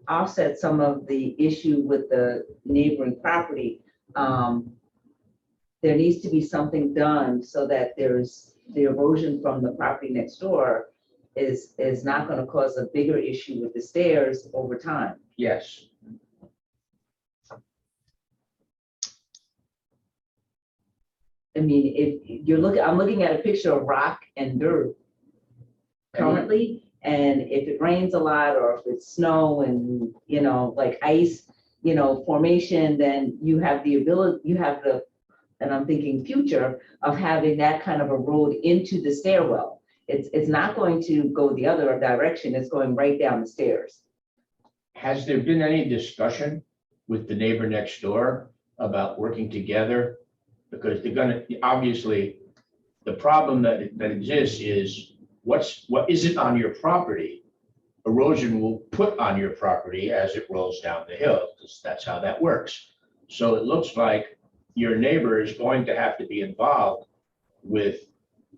offset some of the issue with the neighboring property, there needs to be something done so that there's the erosion from the property next door is not gonna cause a bigger issue with the stairs over time. Yes. I mean, if you're looking, I'm looking at a picture of rock and dirt currently, and if it rains a lot, or if it's snow and, you know, like ice, you know, formation, then you have the ability, you have the, and I'm thinking future of having that kind of a road into the stairwell. It's not going to go the other direction, it's going right down the stairs. Has there been any discussion with the neighbor next door about working together? Because they're gonna, obviously, the problem that exists is what isn't on your property, erosion will put on your property as it rolls down the hill, because that's how that works. So it looks like your neighbor is going to have to be involved with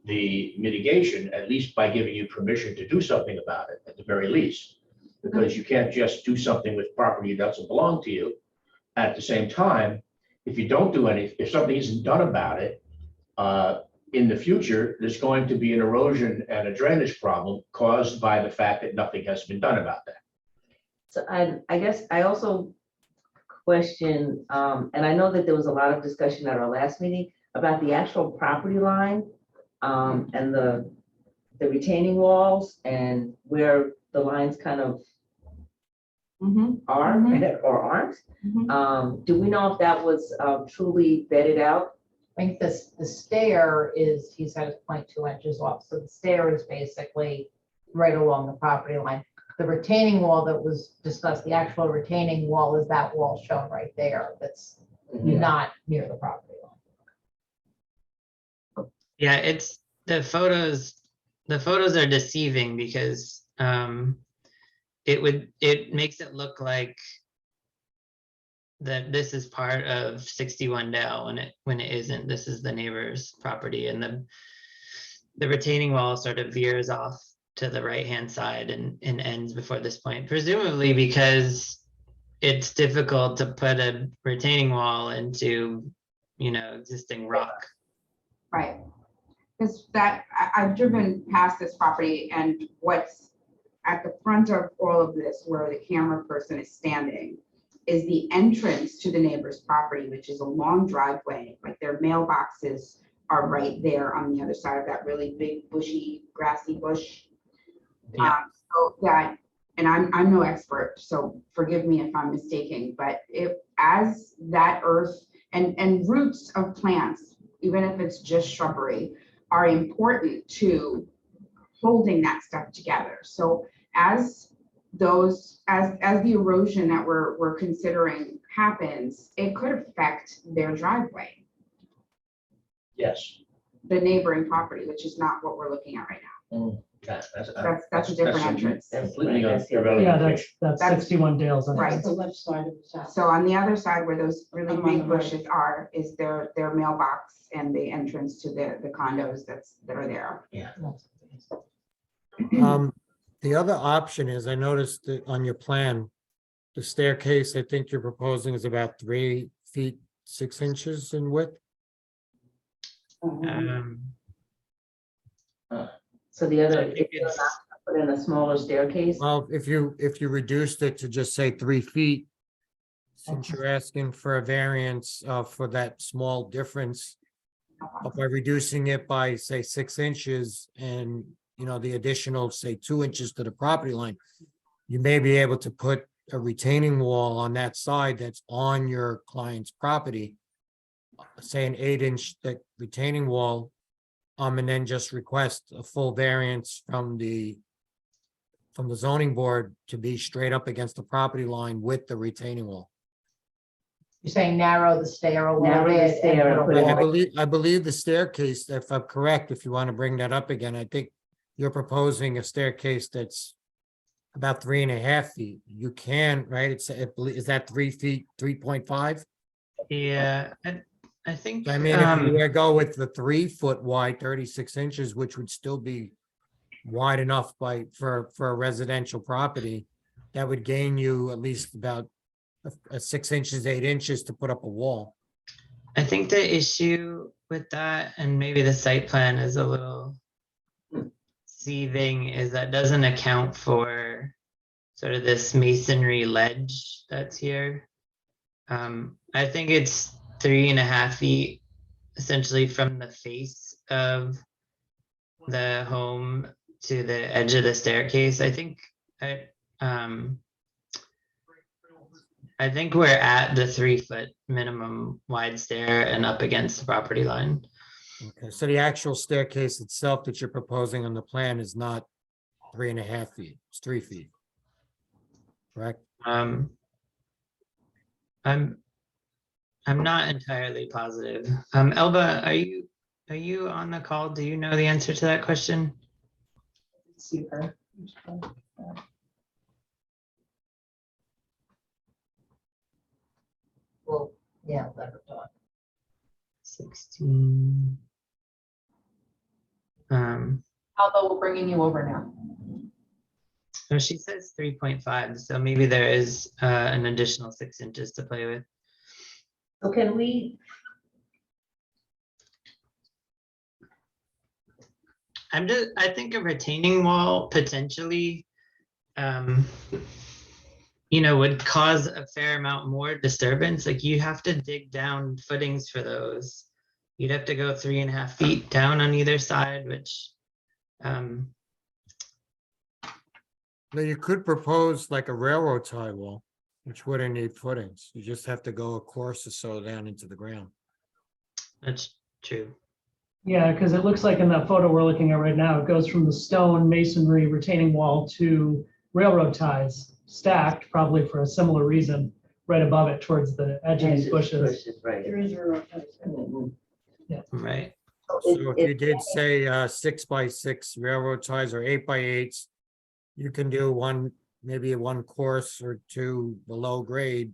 the mitigation, at least by giving you permission to do something about it, at the very least. Because you can't just do something with property that doesn't belong to you. At the same time, if you don't do anything, if something isn't done about it, in the future, there's going to be an erosion and a drainage problem caused by the fact that nothing has been done about that. So I guess I also question, and I know that there was a lot of discussion at our last meeting about the actual property line, and the retaining walls and where the lines kind of are or aren't. Do we know if that was truly vetted out? I think the stair is, he said it's 0.2 inches off, so the stair is basically right along the property line. The retaining wall that was discussed, the actual retaining wall is that wall shown right there, that's not near the property line. Yeah, it's the photos are deceiving because it makes it look like that this is part of 61 Dell when it isn't. This is the neighbor's property, and the retaining wall sort of veers off to the right-hand side and ends before this point, presumably because it's difficult to put a retaining wall into, you know, existing rock. Right. Because I've driven past this property, and what's at the front of all of this, where the camera person is standing, is the entrance to the neighbor's property, which is a long driveway. Like their mailboxes are right there on the other side of that really big bushy, grassy bush. Yeah. So that, and I'm no expert, so forgive me if I'm mistaken, but as that earth and roots of plants, even if it's just shrubbery, are important to holding that stuff together. So as the erosion that we're considering happens, it could affect their driveway, Yes. the neighboring property, which is not what we're looking at right now. That's a different entrance. Completely That's- irrelevant. yeah, that's That's- 61 Dale's. Right. That's the left side of the house. So on the other side where those really I'm on big the right. bushes are, is their mailbox and the entrance to the condos that are there. The other option is, I noticed that on your plan, the staircase, I think you're proposing is about 3 feet, 6 inches in width. So the other, I think if you're it's- not gonna put in a smaller staircase. Well, if you reduced it to just say 3 feet, since you're asking for a variance for that small difference, by reducing it by, say, 6 inches and, you know, the additional, say, 2 inches to the property line, you may be able to put a retaining wall on that side that's on your client's property, say an 8-inch retaining wall, and then just request a full variance from the from the zoning board to be straight up against the property line with the retaining wall. You're saying narrow the stair a little Narrow the bit. and stair and put a put it wall. I believe the staircase, if I'm correct, if you want to bring that up again, I think you're proposing a staircase that's about 3.5 feet. You can, right? Is that 3 feet, 3.5? Yeah, I think. I mean, if you were to go with the 3 foot wide, 36 inches, which would still be wide enough for a residential property, that would gain you at least about a 6 inches, 8 inches to put up a wall. I think the issue with that, and maybe the site plan is a little deceiving, is that doesn't account for sort of this masonry ledge that's here. I think it's 3.5 feet essentially from the face of the home to the edge of the staircase. I think we're at the 3 foot minimum wide stair and up against the property line. Okay, so the actual staircase itself that you're proposing on the plan is not 3.5 feet, it's 3 feet. Correct? I'm not entirely positive. Elba, are you on the call? Do you know the answer to that question? See her. Well, yeah, let her talk. 16. Although we're bringing you over now. So she says 3.5, so maybe there is an additional 6 inches to play with. So can we, I think a retaining wall potentially, would cause a fair amount more disturbance. Like you have to dig down footings for those. You'd have to go 3.5 feet down on either side, which, Now you could propose like a railroad tie wall, which wouldn't need footings. You just have to go a course or so down into the ground. that's true. Yeah, because it looks like in that photo we're looking at right now, it goes from the stone masonry retaining wall to railroad ties stacked, probably for a similar reason, right above it towards the edge of these bushes. right? There is a. Right. So if you did say 6x6 railroad ties or 8x8s, you can do maybe one course or two below grade.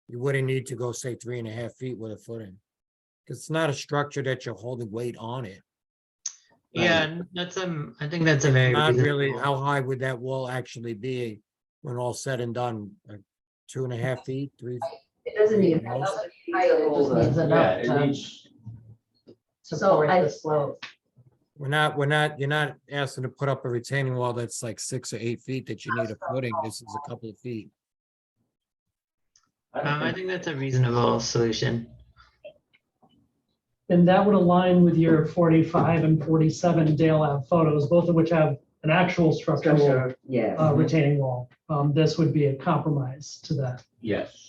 You wouldn't need to go say 3.5 feet with a footing. Because it's not a structure that you're holding weight on it. Yeah, and that's I think that's a very Not really, reasonable- how high would that wall actually be when all said and done? 2.5 feet, 3? It doesn't need. It just needs Yeah, enough it to needs, support I- the slope. You're not asking to put up a retaining wall that's like 6 or 8 feet that you need a footing. This is a couple of feet. I think that's a reasonable solution. And that would align with your 45 and 47 Dale Ave photos, both of which have an actual structural Structure, yes. retaining wall. This would be a compromise to that. yes.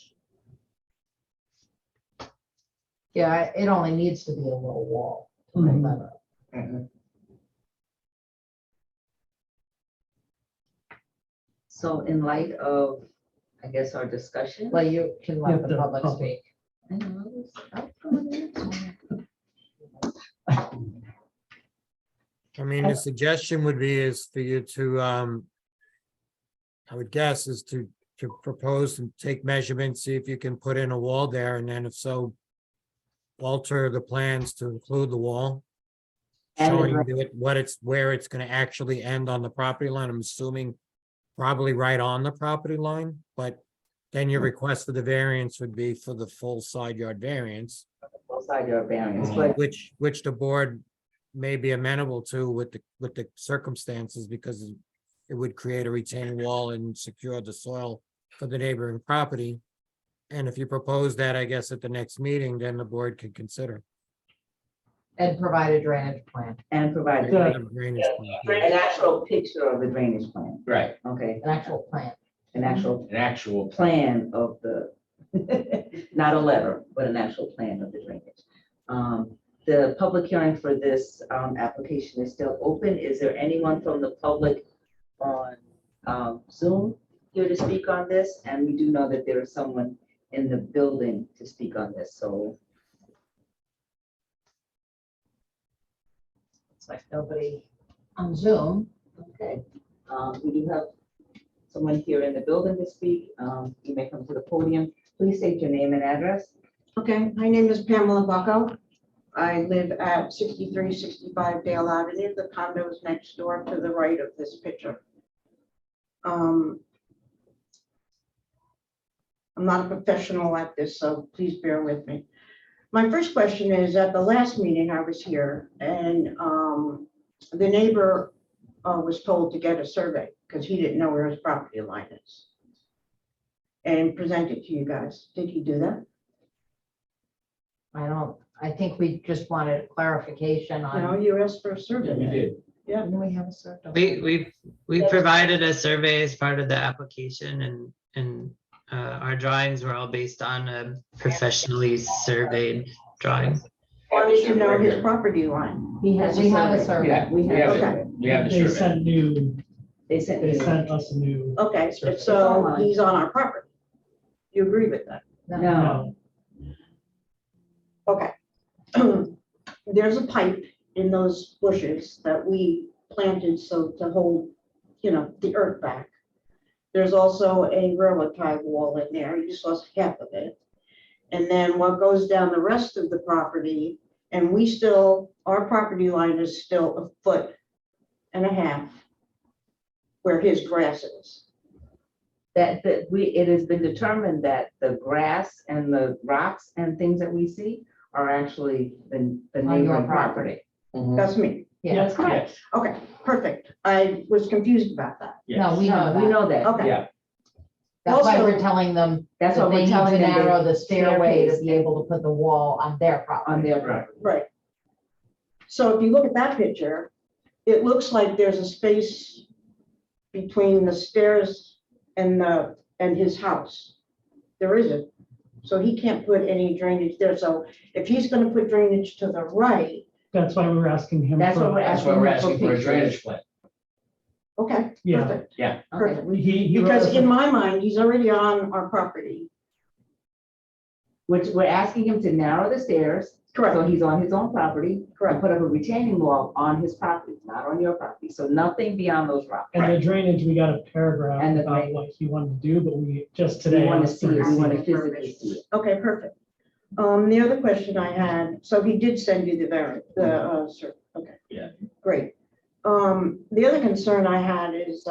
Yeah, it only needs to be a little wall to hold that up. Mhm. So in light of, I guess, our discussion. Well, you can let Yep, the the public public. speak. I know, I'll put it in. I mean, the suggestion would be is for you to, I would guess is to propose and take measurements, see if you can put in a wall there, and then if so, alter the plans to include the wall. And the Showing dra- you where it's gonna actually end on the property line. I'm assuming probably right on the property line, but then your request for the variance would be for the full side yard variance, Both side yard variance, but which the board may be amenable to with the circumstances, because it would create a retaining wall and secure the soil for the neighboring property. And if you propose that, I guess at the next meeting, then the board could consider. And provide a drainage plan, and provide Yeah. an Drainage plan. actual picture of the drainage plan, Right, okay? an actual plan. An actual an actual, plan of the, not a letter, but an actual plan of the drainage. The public hearing for this application is still open. Is there anyone from the public on Zoom here to speak on this, and we do know that there is someone in the building to speak on this, so. It's like nobody on Zoom. Okay, we do have someone here in the building to speak. You may come to the podium. Please state your name and address. Okay, my name is Pamela Bucko. I live at 6365 Dale Avenue. The condo is next door to the right of this picture. I'm not a professional at this, so please bear with me. My first question is, at the last meeting I was here, and the neighbor was told to get a survey because he didn't know where his property line is, and present it to you guys. Did he do that? I think we just wanted clarification No, on. you asked for a survey. did. Didn't we have a certain? We provided a survey as part of the application and our drawings were all based on a professionally surveyed drawing. Or did you know his property line? He has We have a survey. survey. Yeah, We we have, have okay. it. We have the They survey. sent new, they sent they you. sent us a new. Okay, Survey. so he's on our property. You agree with that? No, Okay. There's a pipe in those bushes that we planted so to hold, the earth back. There's also a railroad tie wall in there. You just lost half of it. And then what goes down the rest of the property, and our property line is still 1.5 feet where his grass is. it has been determined that the grass and the rocks and things that we see are actually the On your neighboring property. property. That's me. Yeah. That's correct. Yes, Okay, perfect. I was confused about that. No, yes. we know We that. know that. Okay. Yeah, That's why we're Also- telling them That's that what they we're need telling to them. they- narrow the stairway to staircase be able to put the wall on their On property. their Right. property. Right. So if you look at that picture, it looks like there's a space between the stairs and his house. There isn't. So he can't put any drainage there. So if he's gonna put drainage to the right, That's why we were asking him. That's for- what we're that's why we're asking for a pictures. drainage plan. okay, Yeah. perfect. Yeah. Okay. Perfect. He wrote Because us in a- my mind, he's already on our property. Which we're asking him to narrow the stairs, so Correct, he's on his own property, and correct. put up a retaining wall on his property, not on your property, so nothing beyond those rocks. And the drainage, we got a paragraph And the about drain- what he wanted to do, but we just We today. want to asked see for it, we want to receipt. physically see it. Okay, perfect. The other question I had, so he did send you the okay. Yeah. Great. The other concern I had is,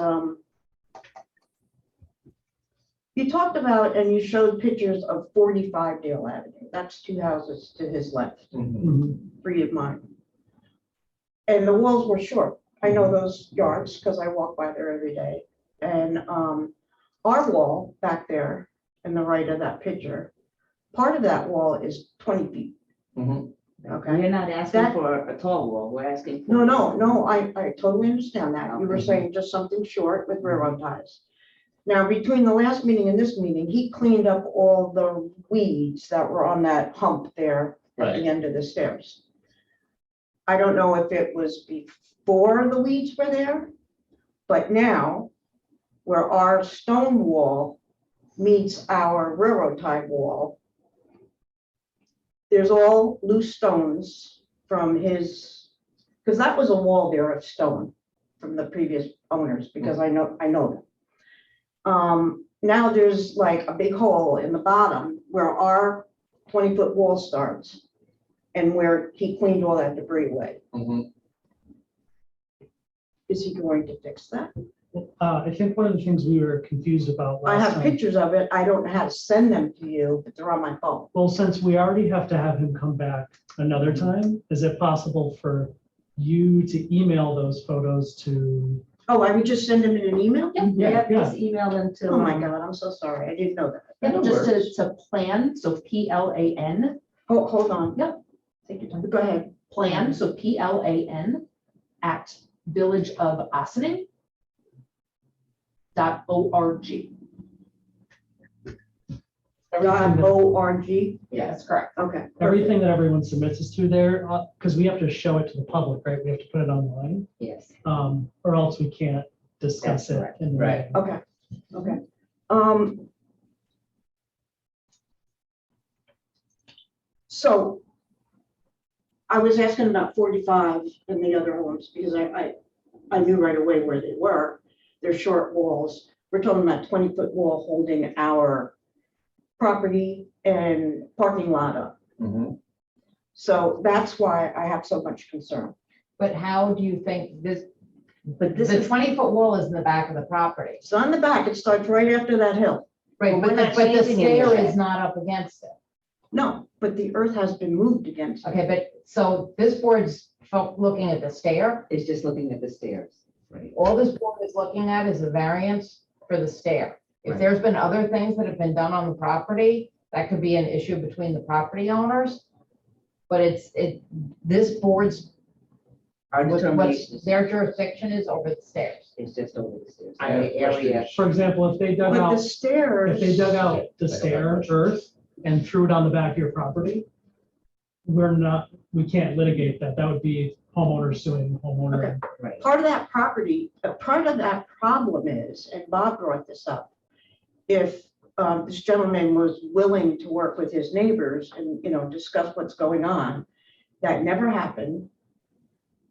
you talked about and you showed pictures of 45 Dale Avenue. That's 2 houses to his left, Mhm. Mhm. 3 of mine. And the walls were short. I know those yards because I walk by there every day. And our wall back there in the right of that picture, part of that wall is 20 feet. Mhm. Okay. We're not asking That- for a tall wall, we're asking. for- No, I totally understand that. You were Okay. saying just something short with railroad ties. Now, between the last meeting and this meeting, he cleaned up all the weeds that were on that hump there at Right. the end of the stairs. I don't know if it was before the weeds were there, but now where our stone wall meets our railroad tie wall, there's all loose stones from his, because that was a wall there of stone from the previous owners, because I know them. Now there's like a big hole in the bottom where our 20-foot wall starts and where he cleaned all that debris away. Mhm. Is he going to fix that? I think one of the things we were confused about I last have time. pictures of it. I don't know how to send them to you, but they're on my phone. Well, since we already have to have him come back another time, is it possible for you to email those photos to? Oh, I would just send them in an email? Yeah, just email them to. Oh my God, I'm so sorry. I didn't know that. Yeah, just to plan, so PLAN, Hold on. take your time. Go ahead. Plan, so PLAN at villageofossining.org. .org. Yeah, that's correct. Okay. Everything that everyone submits is through there, because we have to show it to the public, right? We have to put it online, Yes. or else we can't discuss That's it. correct. in the Right. meeting. Okay, okay. So I was asking about 45 and the other homes because I knew right away where they were. They're short walls. We're talking about 20-foot wall holding our property and parking lot up. So that's why I have so much concern. But how do you think this, But this the is, 20-foot wall is in the back of the property? It's on the back. It starts right after that hill. Right, But but we're the, not but the changing any of stair that. is not up against it. No, but the earth has been moved against it. Okay, but so this board's looking at the stair. it's just looking at the stairs, right? All this board is looking at is a variance for the stair. If Right. there's been other things that have been done on the property, that could be an issue between the property owners. But this board's, Our what determination their jurisdiction is over the stairs. is just over the stairs. I have The area. questions. For example, if they dug But the out, stairs. if they dug out the I don't have stair questions. earth and threw it on the back of your property, we can't litigate that. That would be homeowners suing homeowner. Right. Part of that property, part of that problem is, and Bob brought this up, if this gentleman was willing to work with his neighbors and, discuss what's going on, that never happened.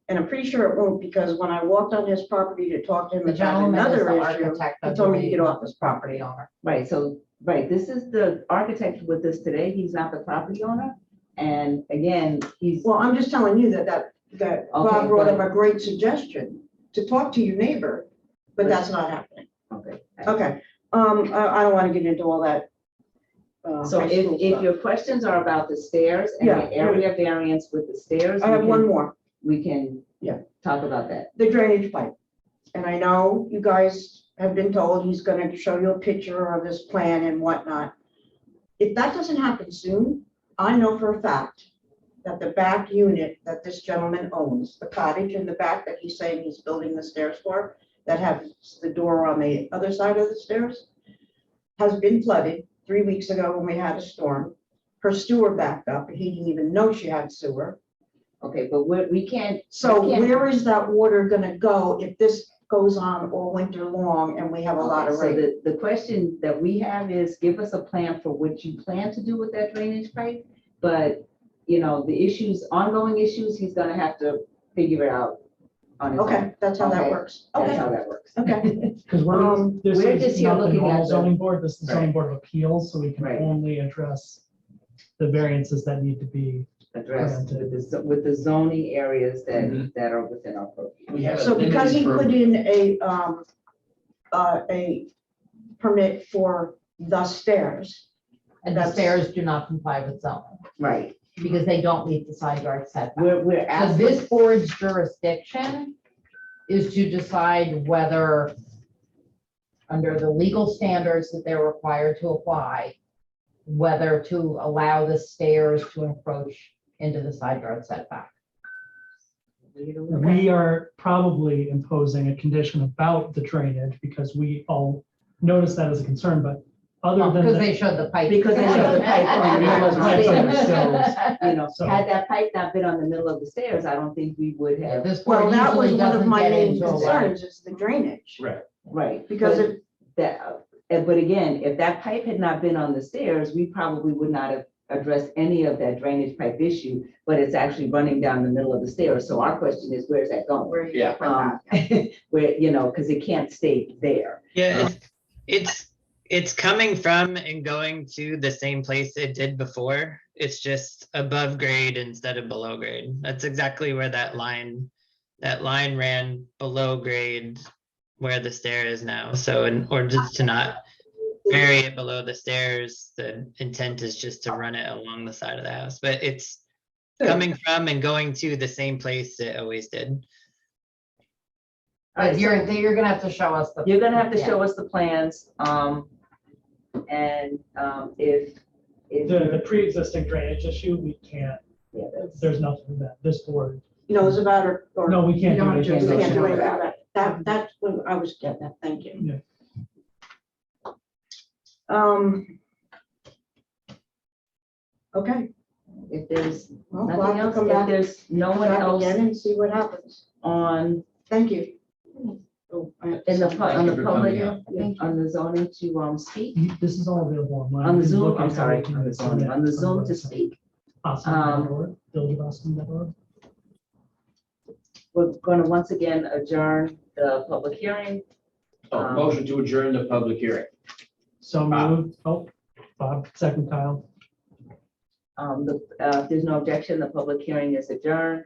And I'm pretty sure it won't, because when I walked on his property to talk to him The about gentleman is another the issue, architect. he I told me to believe, get off his property. property owner. Right, so, right, this is the architect with us today. He's not the property owner. And again, he's, Well, I'm just telling you that Bob Okay, brought up but- a great suggestion to talk to your neighbor, but that's not happening. okay. Okay, I don't want to get into all that. So high if, school if stuff. your questions are about the stairs and Yeah. the area variance with the stairs, I have one more, we can Yeah. talk about that. the drainage pipe. And I know you guys have been told he's gonna show you a picture of this plan and whatnot. If that doesn't happen soon, I know for a fact that the back unit that this gentleman owns, the cottage in the back that he's saying he's building the stairs for, that has the door on the other side of the stairs, has been flooded 3 weeks ago when we had a storm. Her sewer backed up, and he didn't even know she had sewer. Okay, but we can't. So we can't- where is that water gonna go if this goes on all winter long and we have a lot Okay, of so rain? the question that we have is, give us a plan for what you plan to do with that drainage pipe. But, the issues, ongoing issues, he's gonna have to figure it out on his own. Okay, that's how that Okay. works. That's Okay, how that works. okay. Because this we're is just here not the looking at normal the- zoning board, this is the zoning Right. board of appeals, so we can Right. only address the variances that need to be. Addressed with the zoning areas Mhm. that are within our purview. We have a So because he limited put in a permit for the stairs, And the That's- stairs do not comply with zoning Right, because they don't meet the side yard setback. we're So asking, this board's jurisdiction is to decide whether, under the legal standards that they're required to apply, whether to allow the stairs to encroach into the side yard setback. We are probably imposing a condition about the drainage because we all noticed that as a concern, but other than. Because that- they showed the pipe. Because they showed the pipe on the middle of the Pipes on the stairs. So- had that pipe not been on the middle of the stairs, I don't think we would Yeah, have, This board well, that was usually one of doesn't my get main into a lot. concerns, is the drainage. Right. right. Because but it, but again, if that pipe had not been on the stairs, we probably would not have addressed any of that drainage pipe issue, but it's actually running down the middle of the stairs. So our question is, where's that going? where you Yeah. put that. Where, because it can't stay there. Yeah, it's coming from and going to the same place it did before. It's just above grade instead of below grade. That's exactly where that line ran below grade where the stair is now. So in order to not bury it below the stairs, the intent is just to run it along the side of the house. But it's coming from and going to the same place it always did. But you're gonna have to show us the. You're gonna have to Yeah. show us the plans, and if. The pre-existing drainage issue, we can't, Yeah, that's- there's nothing that this board, Knows about it, or no, we we can't do don't anything. do can't do anything anything about about it. That's what I was getting at, thank you. Yeah. Okay, If there's well, we'll nothing have to else, come if back there's no one back else again and see what happens. on, Thank you. Oh, I have In the, to pu- on Thank the you for public, coming out. Thank you. on the zoning to speak, This is all available online. on the You can Zoom, look I'm at sorry, everything on the that's Zoom, there on the the Zoom to website. speak. Awesome.org, villageofboston.org. We're gonna once again adjourn the public hearing. Oh, motion to adjourn the public hearing. So Bob. moved. Oh, Bob, second Kyle. If there's no objection, the public hearing is adjourned.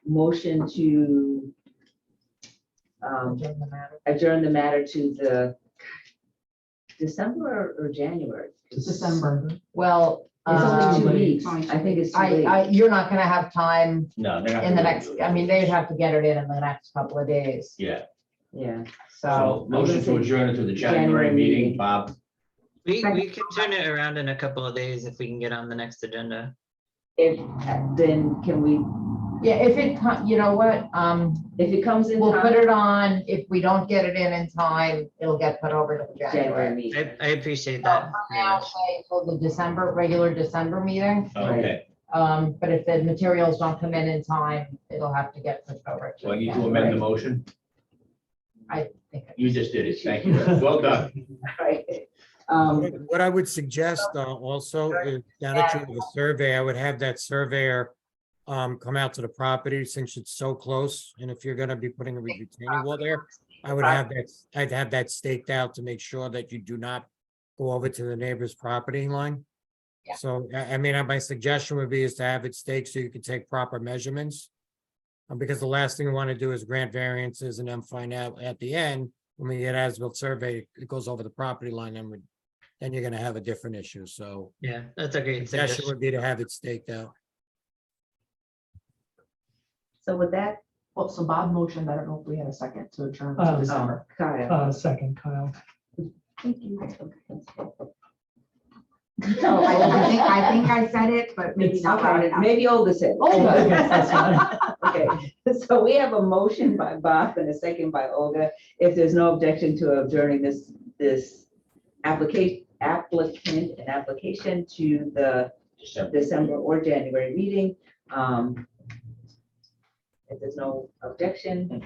Motion to adjourn the matter to the December or January? December. Well, It's only 2 late. weeks. I think it's too late. you're not gonna have time No, they're not. in the gonna next, do it. I mean, they'd have to get it in the next couple of days. Yeah, Yeah. so motion to adjourn it to the January January meeting, meeting. Bob. We can turn it around in a couple of days if we can get on the next agenda. If, then can we, Yeah, if it, you know what, if it comes in we'll put time, it on. If we don't get it in time, it'll get put over to the January January. meeting. I appreciate So that. for very now, much. say for the December, regular December meeting. Okay, But if the materials don't come in time, it'll have to get pushed over. so I need to amend the motion. I think. You just did it. Thank you. Well done. Right. What I would suggest also is now that you have a survey, I would have that surveyor come out to the property since it's so close. And if you're gonna be putting a retaining wall there, I'd have that staked out to make sure that you do not go over to the neighbor's property line. Yeah. So, I mean, my suggestion would be is to have it staked so you can take proper measurements. Because the last thing we want to do is grant variances and then find out at the end, when we get as-built survey, it goes over the property line and then you're gonna have a different issue. So Yeah, that's a great suggestion suggestion. would be to have it staked out. So with that, Well, so Bob motioned, I don't know if we had a second to adjourn Uh, to December. Kyle. Second Kyle. Thank you. So I think I said it, but maybe not loud Okay, enough. maybe Olga said. Olga, yes, that's fine. Okay, so we have a motion by Bob and a second by Olga. If there's no objection to adjourning this application to the December or January meeting. If there's no objection,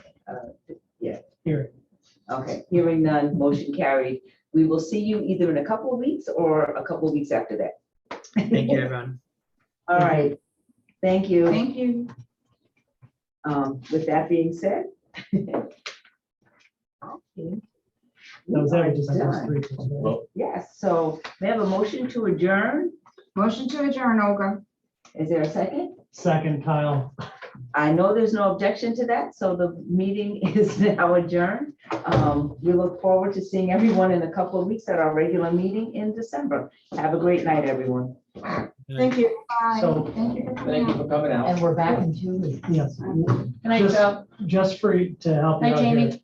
Here. okay, hearing none, motion carried. We will see you either in a couple of weeks or a couple of weeks after that. Thank you, everyone. All right, thank you. Thank you. With that being said. That was every We are December done. 3rd. Well, Yes, so we have a motion to adjourn. Motion to adjourn, Olga. Is there a second? Second Kyle. I know there's no objection to that, so the meeting is now adjourned. We look forward to seeing everyone in a couple of weeks at our regular meeting in December. Have a great night, everyone. Thank you. Bye. So- Thank you for coming thank you out. for coming out. And we're back in 2 weeks. Yes. Good night, Just- Joe. Just for, to help you Hi, out here. Jamie.